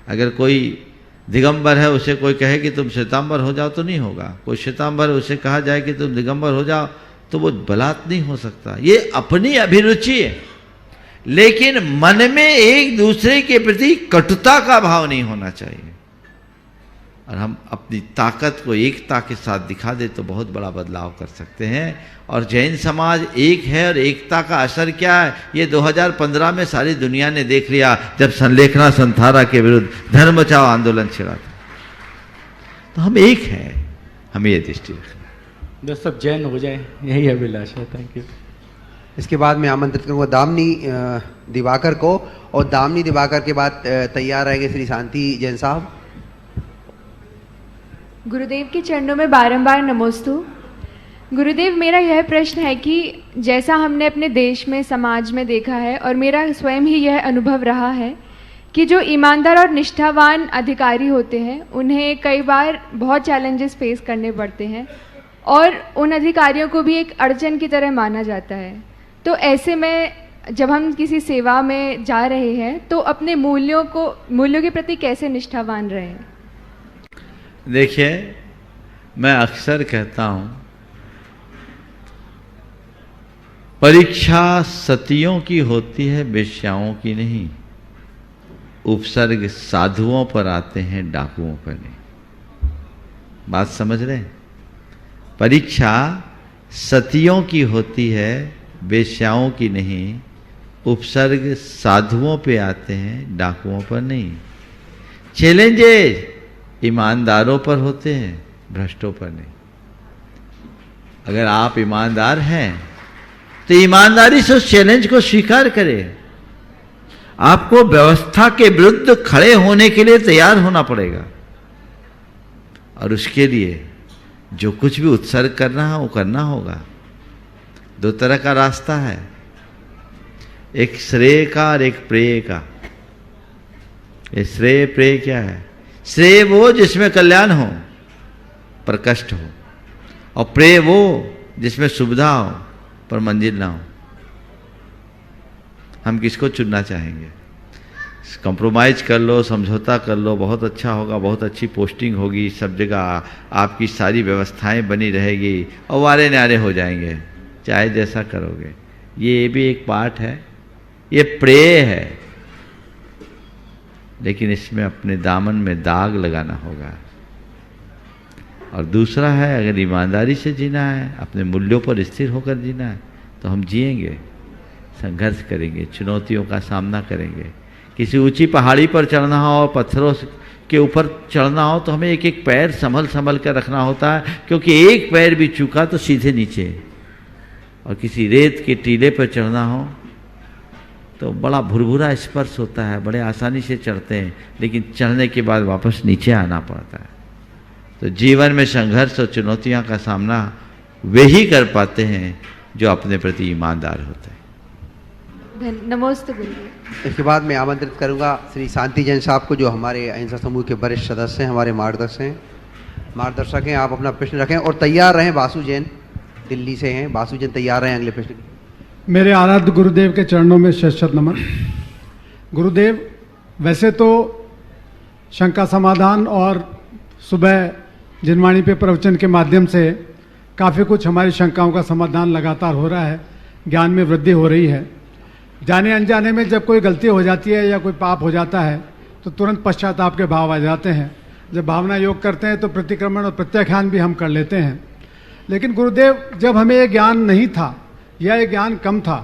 अगर कोई दिगंबर है उसे कोई कहे कि तुम श्वेतांबर हो जाओ तो नहीं होगा, कोई श्वेतांबर है उसे कहा जाए कि तुम दिगंबर हो जाओ तो वो बलात् नहीं हो सकता। ये अपनी अभिरुचि है, लेकिन मन में एक दूसरे के प्रति कटुता का भाव नहीं होना चाहिए। और हम अपनी ताकत को एकता के साथ दिखा दे तो बहुत बड़ा बदलाव कर सकते हैं। और जैन समाज एक है, और एकता का असर क्या है ये 2015 में सारी दुनिया ने देख लिया, जब संलेखना संथारा के विरुद्ध धर्म बचाओ आंदोलन छिड़ा था। तो हम एक हैं, हमें ये दृष्टि रखना। बस सब जैन हो जाए, यही अभिलाषा। Thank you. इसके बाद मैं आमंत्रित करूंगा दामिनी दिवाकर को, और दामिनी दिवाकर के बाद तैयार रहेंगे श्री शांति जैन साहब। गुरुदेव के चरणों में बारंबार नमोस्तु। गुरुदेव, मेरा यह प्रश्न है कि जैसा हमने अपने देश में, समाज में देखा है, और मेरा स्वयं ही यह अनुभव रहा है कि जो ईमानदार और निष्ठावान अधिकारी होते हैं उन्हें कई बार बहुत चैलेंजेस फेस करने पड़ते हैं, और उन अधिकारियों को भी एक अड़चन की तरह माना जाता है। तो ऐसे में जब हम किसी सेवा में जा रहे हैं तो अपने मूल्यों के प्रति कैसे निष्ठावान रहें? देखिए, मैं अक्सर कहता हूं, परीक्षा सतियों की होती है, वेश्याओं की नहीं। उपसर्ग साधुओं पर आते हैं, डाकुओं पर नहीं। बात समझ रहे हैं? परीक्षा सतियों की होती है, वेश्याओं की नहीं। उपसर्ग साधुओं पे आते हैं, डाकुओं पर नहीं। चैलेंजेस ईमानदारों पर होते हैं, भ्रष्टों पर नहीं। अगर आप ईमानदार हैं तो ईमानदारी से उस चैलेंज को स्वीकार करें। आपको व्यवस्था के विरुद्ध खड़े होने के लिए तैयार होना पड़ेगा, और उसके लिए जो कुछ भी उत्सर्ग करना है वो करना होगा। दो तरह का रास्ता है, एक श्रेय का और एक प्रेय का। ये श्रेय प्रेय क्या है? श्रेय वो जिसमें कल्याण हो पर कष्ट हो, और प्रेय वो जिसमें सुविधा हो पर मंजिल ना हो। हम किसको चुनना चाहेंगे? कंप्रोमाइज कर लो, समझौता कर लो, बहुत अच्छा होगा, बहुत अच्छी पोस्टिंग होगी, सब जगह आपकी सारी व्यवस्थाएं बनी रहेगी, और वारे न्यारे हो जाएंगे चाहे जैसा करोगे। ये भी एक पार्ट है, ये प्रेय है, लेकिन इसमें अपने दामन में दाग लगाना होगा। और दूसरा है, अगर ईमानदारी से जीना है, अपने मूल्यों पर स्थिर होकर जीना है, तो हम जिएंगे, संघर्ष करेंगे, चुनौतियों का सामना करेंगे। किसी ऊंची पहाड़ी पर चढ़ना हो, पत्थरों के ऊपर चढ़ना हो, तो हमें एक एक पैर संभल कर रखना होता है, क्योंकि एक पैर भी चूका तो सीधे नीचे। और किसी रेत के टीले पर चढ़ना हो तो बड़ा भुरभुरा स्पर्श होता है, बड़े आसानी से चढ़ते हैं, लेकिन चढ़ने के बाद वापस नीचे आना पड़ता है। तो जीवन में संघर्ष और चुनौतियों का सामना वे ही कर पाते हैं जो अपने प्रति ईमानदार होते हैं। नमोस्तु गुरुदेव। इसके बाद मैं आमंत्रित करूंगा श्री शांति जैन साहब को, जो हमारे अहिंसा समूह के वरिष्ठ सदस्य हैं, हमारे मार्गदर्शक हैं। आप अपना प्रश्न रखें और तैयार रहें। बासु जैन दिल्ली से हैं, बासु जैन तैयार रहें अगले प्रश्न के। मेरे आराध्य गुरुदेव के चरणों में शत नमन। गुरुदेव, वैसे तो शंका समाधान और सुबह जिनवाणी पे प्रवचन के माध्यम से काफ़ी कुछ हमारी शंकाओं का समाधान लगातार हो रहा है, ज्ञान में वृद्धि हो रही है। जाने अनजाने में जब कोई गलती हो जाती है या कोई पाप हो जाता है तो तुरंत पश्चाताप के भाव आ जाते हैं। जब भावना योग करते हैं तो प्रतिक्रमण और प्रत्याख्यान भी हम कर लेते हैं। लेकिन गुरुदेव, जब हमें ये ज्ञान नहीं था या ये ज्ञान कम था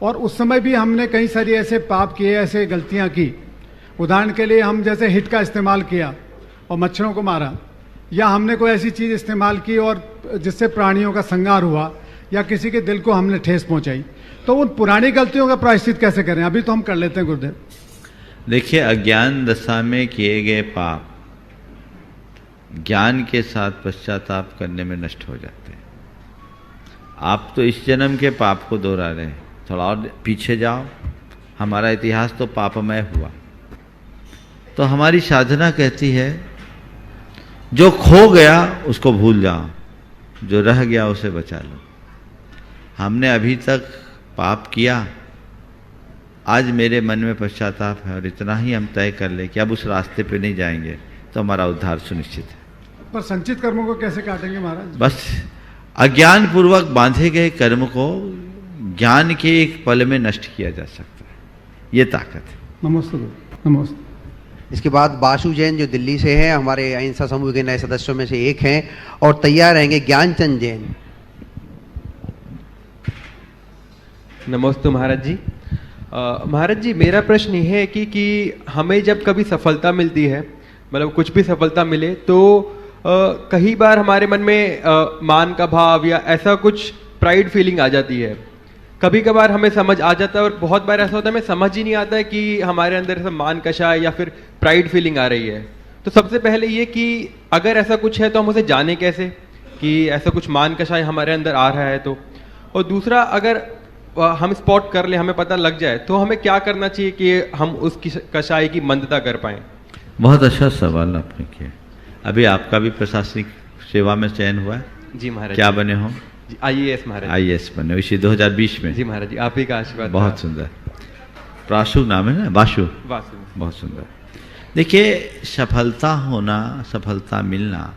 और उस समय भी हमने कई सारी ऐसे पाप किए, ऐसे गलतियां की। उदाहरण के लिए हम जैसे हिट का इस्तेमाल किया और मच्छरों को मारा, या हमने कोई ऐसी चीज़ इस्तेमाल की और जिससे प्राणियों का संहार हुआ या किसी के दिल को हमने ठेस पहुंचाई, तो उन पुरानी गलतियों का प्रायश्चित कैसे करें? अभी तो हम कर लेते हैं गुरुदेव। देखिए, अज्ञान दशा में किए गए पाप ज्ञान के साथ पश्चाताप करने में नष्ट हो जाते हैं। आप तो इस जन्म के पाप को दोहरा रहे हैं। थोड़ा और पीछे जाओ, हमारा इतिहास तो पापमय हुआ। तो हमारी साधना कहती है, जो खो गया उसको भूल जाओ, जो रह गया उसे बचा लो। हमने अभी तक पाप किया, आज मेरे मन में पश्चाताप है और इतना ही हम तय कर ले कि अब उस रास्ते पे नहीं जाएंगे, तो हमारा उद्धार सुनिश्चित है। पर संचित कर्मों को कैसे काटेंगे महाराज? बस अज्ञान पूर्वक बांधे गए कर्म को ज्ञान के एक पल में नष्ट किया जा सकता है, ये ताकत है। नमस्ते गुरु। नमस्ते। इसके बाद बासु जैन जो दिल्ली से हैं, हमारे अहिंसा समूह के नए सदस्यों में से एक हैं, और तैयार रहेंगे ज्ञानचंद जैन। नमस्ते महाराज जी। महाराज जी, मेरा प्रश्न ये है कि हमें जब कभी सफलता मिलती है, मतलब कुछ भी सफलता मिले, तो कई बार हमारे मन में मान का भाव या ऐसा कुछ प्राइड फीलिंग आ जाती है। कभी कभार हमें समझ आ जाता है और बहुत बार ऐसा होता है हमें समझ ही नहीं आता है कि हमारे अंदर ऐसा मान कषाय या फिर प्राइड फीलिंग आ रही है। तो सबसे पहले ये कि अगर ऐसा कुछ है तो हम उसे जाने कैसे कि ऐसा कुछ मान कषाय हमारे अंदर आ रहा है तो। और दूसरा, अगर हम स्पॉट कर ले, हमें पता लग जाए, तो हमें क्या करना चाहिए कि हम उस कषाय की मंदता कर पाएं? बहुत अच्छा सवाल आपने किया। अभी आपका भी प्रशासनिक सेवा में चयन हुआ है? जी महाराज। क्या बने हो? IAS महाराज। IAS बने इसी 2020 में? जी महाराज जी, आप ही का आशीर्वाद। बहुत सुंदर। प्राशु नाम है ना? बाशु। बहुत सुंदर। देखिए, सफलता होना, सफलता मिलना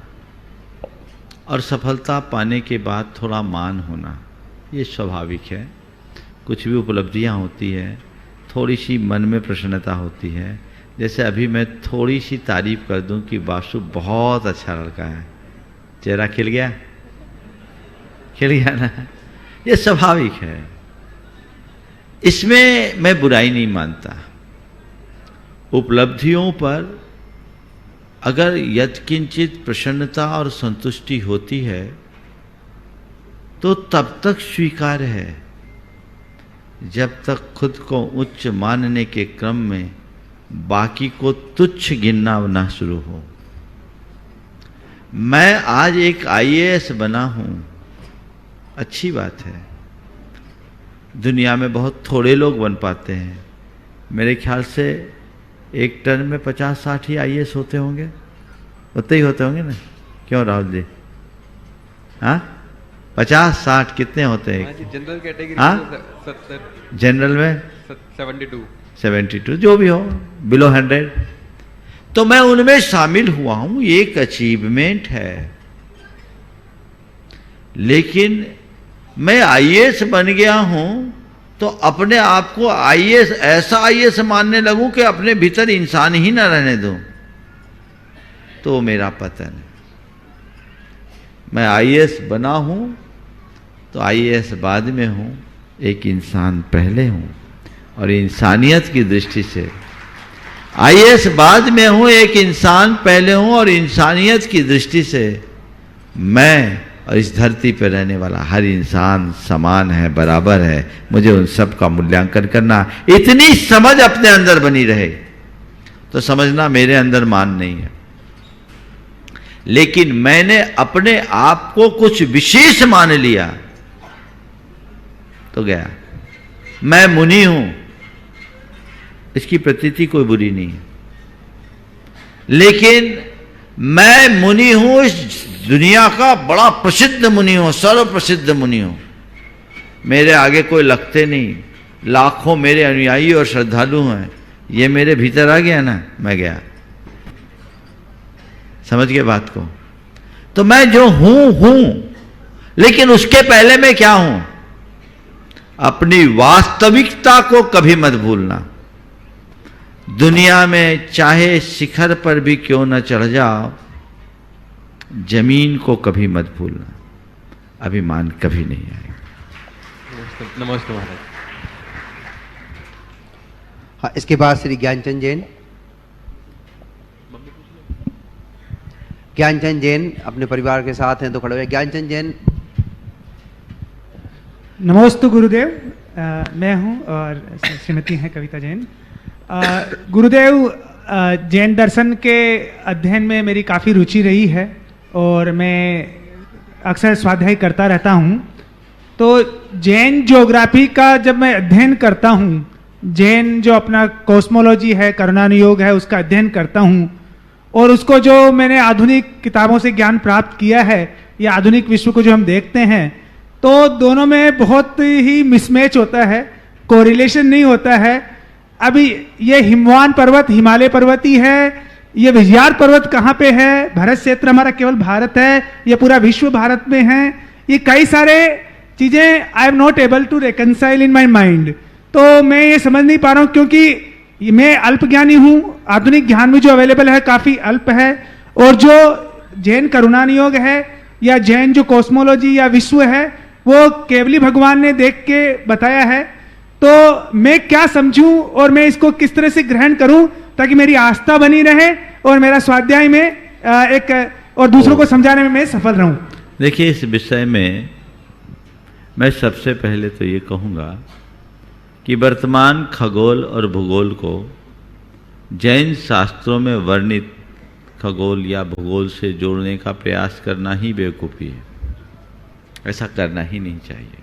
और सफलता पाने के बाद थोड़ा मान होना, ये स्वाभाविक है। कुछ भी उपलब्धियां होती है, थोड़ी सी मन में प्रसन्नता होती है। जैसे अभी मैं थोड़ी सी तारीफ कर दूं कि बासु बहुत अच्छा लड़का है, चेहरा खिल गया, खिल गया ना? ये स्वाभाविक है, इसमें मैं बुराई नहीं मानता। उपलब्धियों पर अगर यत्किंचित प्रसन्नता और संतुष्टि होती है तो तब तक स्वीकार है, जब तक खुद को उच्च मानने के क्रम में बाकी को तुच्छ गिनना ना शुरू हो। मैं आज एक IAS बना हूं, अच्छी बात है। दुनिया में बहुत थोड़े लोग बन पाते हैं। मेरे ख्याल से एक टर्म में 50-60 ही IAS होते होंगे, उतने ही होते होंगे ना? क्यों राहुल जी? हाँ, 50-60 कितने होते हैं? General category. हाँ, 70। जनरल में 72 जो भी हो, बिलो 100। तो मैं उनमें शामिल हुआ हूं, एक अचीवमेंट है। लेकिन मैं IAS बन गया हूं तो अपने आप को IAS, ऐसा IAS मानने लगूं कि अपने भीतर इंसान ही ना रहने दूं, तो मेरा पतन है। मैं IAS बना हूं तो IAS बाद में हूं, एक इंसान पहले हूं। और इंसानियत की दृष्टि से IAS बाद में हूं, एक इंसान पहले हूं, और इंसानियत की दृष्टि से मैं और इस धरती पर रहने वाला हर इंसान समान है, बराबर है। मुझे उन सब का मूल्यांकन करना, इतनी समझ अपने अंदर बनी रहे तो समझना मेरे अंदर मान नहीं है। लेकिन मैंने अपने आप को कुछ विशेष मान लिया तो गया। मैं मुनि हूं, इसकी प्रतीति कोई बुरी नहीं है, लेकिन मैं मुनि हूं, इस दुनिया का बड़ा प्रसिद्ध मुनि हूं, सर्व प्रसिद्ध मुनि हूं, मेरे आगे कोई लगते नहीं, लाखों मेरे अनुयायी और श्रद्धालु हैं, ये मेरे भीतर आ गया ना, मैं गया। समझ गए बात को? तो मैं जो हूं, लेकिन उसके पहले मैं क्या हूं? अपनी वास्तविकता को कभी मत भूलना। दुनिया में चाहे शिखर पर भी क्यों न चढ़ जाओ, जमीन को कभी मत भूलना, अभिमान कभी नहीं आएगा। नमस्ते महाराज। हाँ, इसके बाद श्री ज्ञानचंद जैन। ज्ञानचंद जैन अपने परिवार के साथ हैं तो खड़े हुए। ज्ञानचंद जैन। नमोस्तु गुरुदेव। मैं हूं और श्रीमती हैं कविता जैन। गुरुदेव, जैन दर्शन के अध्ययन में मेरी काफ़ी रुचि रही है और मैं अक्सर स्वाध्याय करता रहता हूं। तो जैन ज्योग्राफी का जब मैं अध्ययन करता हूं, जैन जो अपना कॉस्मोलॉजी है, करुणानुयोग है, उसका अध्ययन करता हूं और उसको जो मैंने आधुनिक किताबों से ज्ञान प्राप्त किया है या आधुनिक विश्व को जो हम देखते हैं, तो दोनों में बहुत ही मिसमैच होता है, कोरिलेशन नहीं होता है। अभी ये हिमवान पर्वत हिमालय पर्वत ही है, ये विजयार पर्वत कहाँ पे है? भारत क्षेत्र हमारा केवल भारत है, ये पूरा विश्व भारत में है। ये कई सारे चीजें I am not able to reconcile in my mind. तो मैं ये समझ नहीं पा रहा हूँ, क्योंकि मैं अल्प ज्ञानी हूँ, आधुनिक ज्ञान में जो अवेलेबल है काफी अल्प है, और जो जैन करुणानियोग है या जैन जो कॉस्मोलॉजी या विश्व है वो केवली भगवान ने देख के बताया है। तो मैं क्या समझूं और मैं इसको किस तरह से ग्रहण करूं ताकि मेरी आस्था बनी रहे और मेरा स्वाध्याय में एक और दूसरों को समझाने में मैं सफल रहूं। देखिए, इस विषय में मैं सबसे पहले तो ये कहूँगा कि वर्तमान खगोल और भूगोल को जैन शास्त्रों में वर्णित खगोल या भूगोल से जोड़ने का प्रयास करना ही बेवकूफ़ी है। ऐसा करना ही नहीं चाहिए।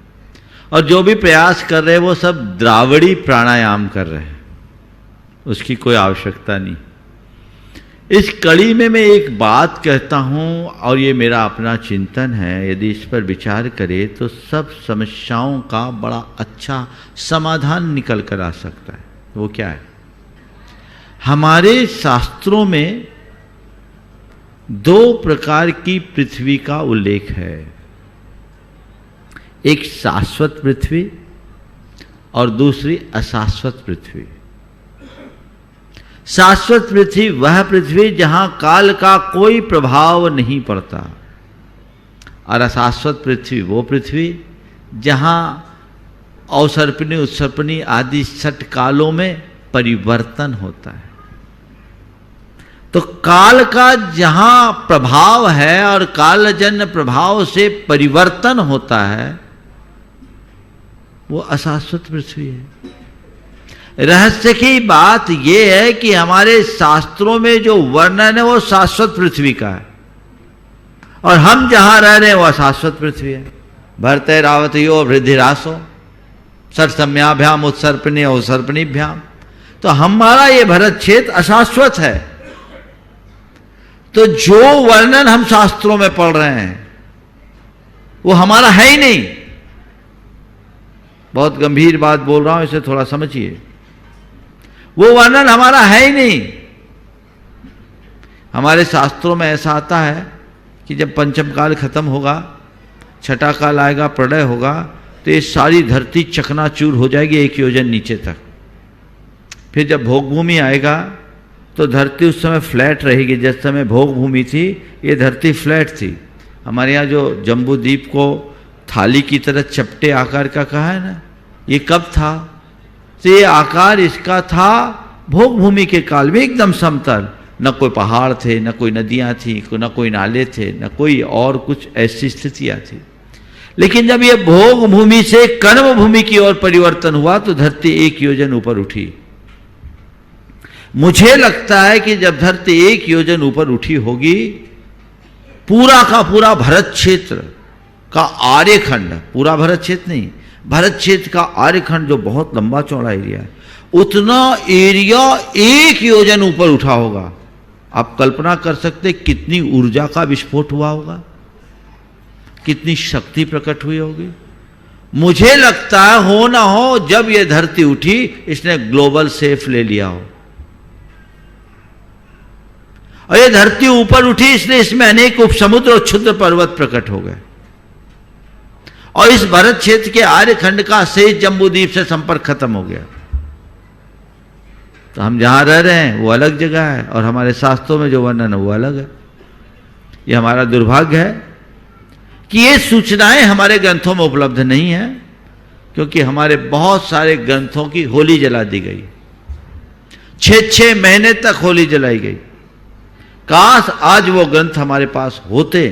और जो भी प्रयास कर रहे हैं वो सब द्रावड़ी प्राणायाम कर रहे हैं, उसकी कोई आवश्यकता नहीं। इस कड़ी में मैं एक बात कहता हूं और ये मेरा अपना चिंतन है, यदि इस पर विचार करें तो सब समस्याओं का बड़ा अच्छा समाधान निकल कर आ सकता है। वो क्या है? हमारे शास्त्रों में दो प्रकार की पृथ्वी का उल्लेख है, एक शाश्वत पृथ्वी और दूसरी अशाश्वत पृथ्वी। शाश्वत पृथ्वी वह पृथ्वी जहां काल का कोई प्रभाव नहीं पड़ता, और अशाश्वत पृथ्वी वो पृथ्वी जहां अवसर्पिणी उत्सर्पिणी आदि षट कालों में परिवर्तन होता है। तो काल का जहां प्रभाव है और कालजन्य प्रभाव से परिवर्तन होता है वो अशाश्वत पृथ्वी है। रहस्य की बात यह है कि हमारे शास्त्रों में जो वर्णन है वो शाश्वत पृथ्वी का है, और हम जहां रह रहे हैं वो अशाश्वत पृथ्वी है। भरते रावतियो वृद्धिरासो षट्सम्याभ्याम उत्सर्पिणी अवसर्पिणीभ्याम। तो हमारा ये भरत क्षेत्र अशाश्वत है। तो जो वर्णन हम शास्त्रों में पढ़ रहे हैं वो हमारा है ही नहीं। बहुत गंभीर बात बोल रहा हूं, इसे थोड़ा समझिए। वो वर्णन हमारा है ही नहीं। हमारे शास्त्रों में ऐसा आता है कि जब पंचम काल खत्म होगा, छठा काल आएगा, प्रलय होगा, तो ये सारी धरती चकनाचूर हो जाएगी 1 योजन नीचे तक। फिर जब भोग भूमि आएगा तो धरती उस समय फ्लैट रहेगी। जिस समय भोग भूमि थी ये धरती फ्लैट थी। हमारे यहाँ जो जम्बू द्वीप को थाली की तरह चपटे आकार का कहा है ना, ये कब था? तो ये आकार इसका था भोग भूमि के काल में, एकदम समतल, न कोई पहाड़ थे, न कोई नदियाँ थी, न कोई नाले थे, न कोई और कुछ ऐसी स्थितियाँ थी। लेकिन जब ये भोग भूमि से कर्म भूमि की ओर परिवर्तन हुआ तो धरती 1 योजन ऊपर उठी। मुझे लगता है कि जब धरती 1 योजन ऊपर उठी होगी, पूरा का पूरा भरत क्षेत्र का आर्यखंड, पूरा भरत क्षेत्र नहीं, भारत क्षेत्र का आर्यखंड जो बहुत लंबा चौड़ा एरिया है, उतना एरिया 1 योजन ऊपर उठा होगा। आप कल्पना कर सकते कितनी ऊर्जा का विस्फोट हुआ होगा, कितनी शक्ति प्रकट हुई होगी। मुझे लगता है हो ना हो जब ये धरती उठी इसने ग्लोबल सेफ ले लिया हो, और ये धरती ऊपर उठी इसलिए इसमें अनेक उपसमुद्र और क्षुद्र पर्वत प्रकट हो गए, और इस भारत क्षेत्र के आर्यखंड का शेष जम्बूद्वीप से संपर्क खत्म हो गया। तो हम जहां रह रहे हैं वो अलग जगह है, और हमारे शास्त्रों में जो वर्णन है वो अलग है। ये हमारा दुर्भाग्य है कि ये सूचनाएं हमारे ग्रंथों में उपलब्ध नहीं है, क्योंकि हमारे बहुत सारे ग्रंथों की होली जला दी गई, 6-6 महीने तक होली जलाई गई। काश आज वो ग्रंथ हमारे पास होते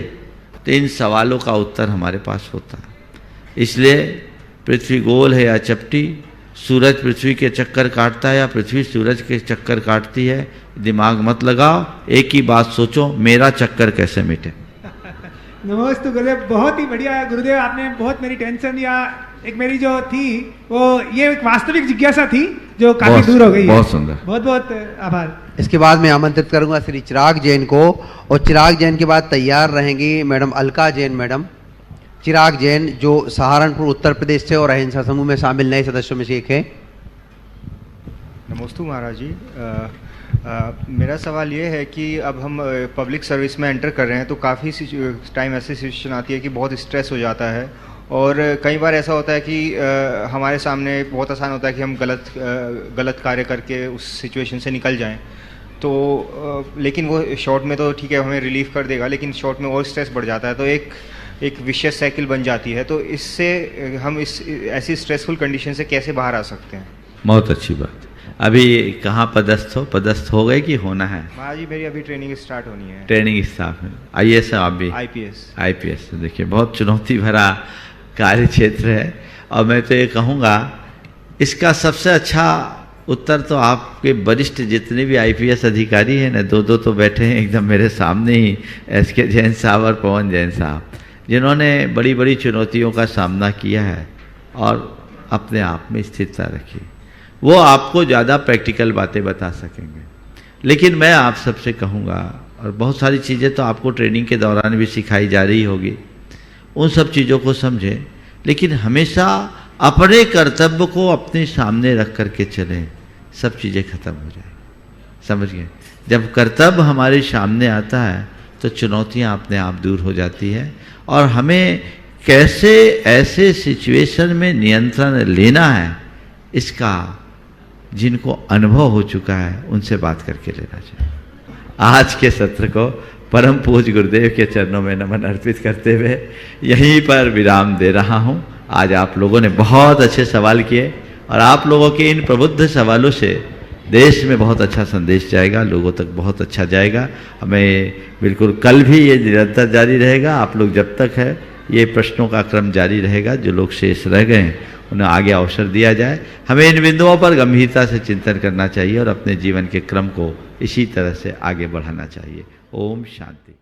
तो इन सवालों का उत्तर हमारे पास होता। इसलिए पृथ्वी गोल है या चपटी, सूरज पृथ्वी के चक्कर काटता है या पृथ्वी सूरज के चक्कर काटती है, दिमाग मत लगाओ, एक ही बात सोचो, मेरा चक्कर कैसे मिटे। नमस्ते गुरुदेव, बहुत ही बढ़िया गुरुदेव, आपने बहुत मेरी टेंशन या एक मेरी जो थी वो ये एक वास्तविक जिज्ञासा थी जो काफी दूर हो गई है। बहुत सुंदर, बहुत बहुत आभार। इसके बाद मैं आमंत्रित करूंगा श्री चिराग जैन को, और चिराग जैन के बाद तैयार रहेंगी मैडम अलका जैन। मैडम चिराग जैन जो सहारनपुर उत्तर प्रदेश से और अहिंसा समूह में शामिल नए सदस्यों में से एक है। नमस्ते महाराज जी, मेरा सवाल ये है कि अब हम पब्लिक सर्विस में एंटर कर रहे हैं तो काफ़ी टाइम ऐसी सिचुएशन आती है कि बहुत स्ट्रेस हो जाता है, और कई बार ऐसा होता है कि हमारे सामने बहुत आसान होता है कि हम गलत कार्य करके उस सिचुएशन से निकल जाएं। तो लेकिन वो शॉर्ट में तो ठीक है हमें रिलीफ कर देगा, लेकिन शॉर्ट में और स्ट्रेस बढ़ जाता है, तो एक विशियस साइकिल बन जाती है। तो इससे हम इस ऐसी स्ट्रेसफुल कंडीशन से कैसे बाहर आ सकते हैं? बहुत अच्छी बात। अभी कहाँ पदस्थ हो गए कि होना है? महाराज जी मेरी अभी ट्रेनिंग स्टार्ट होनी है। ट्रेनिंग स्टाफ है, IAS है आप भी? IPS। देखिए बहुत चुनौती भरा कार्य क्षेत्र है, और मैं तो ये कहूँगा इसका सबसे अच्छा उत्तर तो आपके वरिष्ठ जितने भी IPS अधिकारी हैं ना, दो तो बैठे हैं एकदम मेरे सामने ही, SK जैन साहब और पवन जैन साहब, जिन्होंने बड़ी बड़ी चुनौतियों का सामना किया है और अपने आप में स्थिरता रखी। वो आपको ज़्यादा प्रैक्टिकल बातें बता सकेंगे, लेकिन मैं आप सबसे कहूँगा, और बहुत सारी चीज़ें तो आपको ट्रेनिंग के दौरान भी सिखाई जा रही होगी, उन सब चीज़ों को समझें, लेकिन हमेशा अपने कर्तव्य को अपने सामने रख करके चलें, सब चीज़ें खत्म हो जाए। समझ गए? जब कर्तव्य हमारे सामने आता है तो चुनौतियाँ अपने आप दूर हो जाती है, और हमें कैसे ऐसे सिचुएशन में नियंत्रण लेना है इसका जिनको अनुभव हो चुका है उनसे बात करके लेना चाहिए। आज के सत्र को परम पूज्य गुरुदेव के चरणों में नमन अर्पित करते हुए यहीं पर विराम दे रहा हूँ। आज आप लोगों ने बहुत अच्छे सवाल किए, और आप लोगों के इन प्रबुद्ध सवालों से देश में बहुत अच्छा संदेश जाएगा, लोगों तक बहुत अच्छा जाएगा। हमें बिल्कुल कल भी ये निरंतर जारी रहेगा। आप लोग जब तक है ये प्रश्नों का क्रम जारी रहेगा, जो लोग शेष रह गए हैं उन्हें आगे अवसर दिया जाए। हमें इन बिंदुओं पर गंभीरता से चिंतन करना चाहिए और अपने जीवन के क्रम को इसी तरह से आगे बढ़ाना चाहिए। ओम शांति।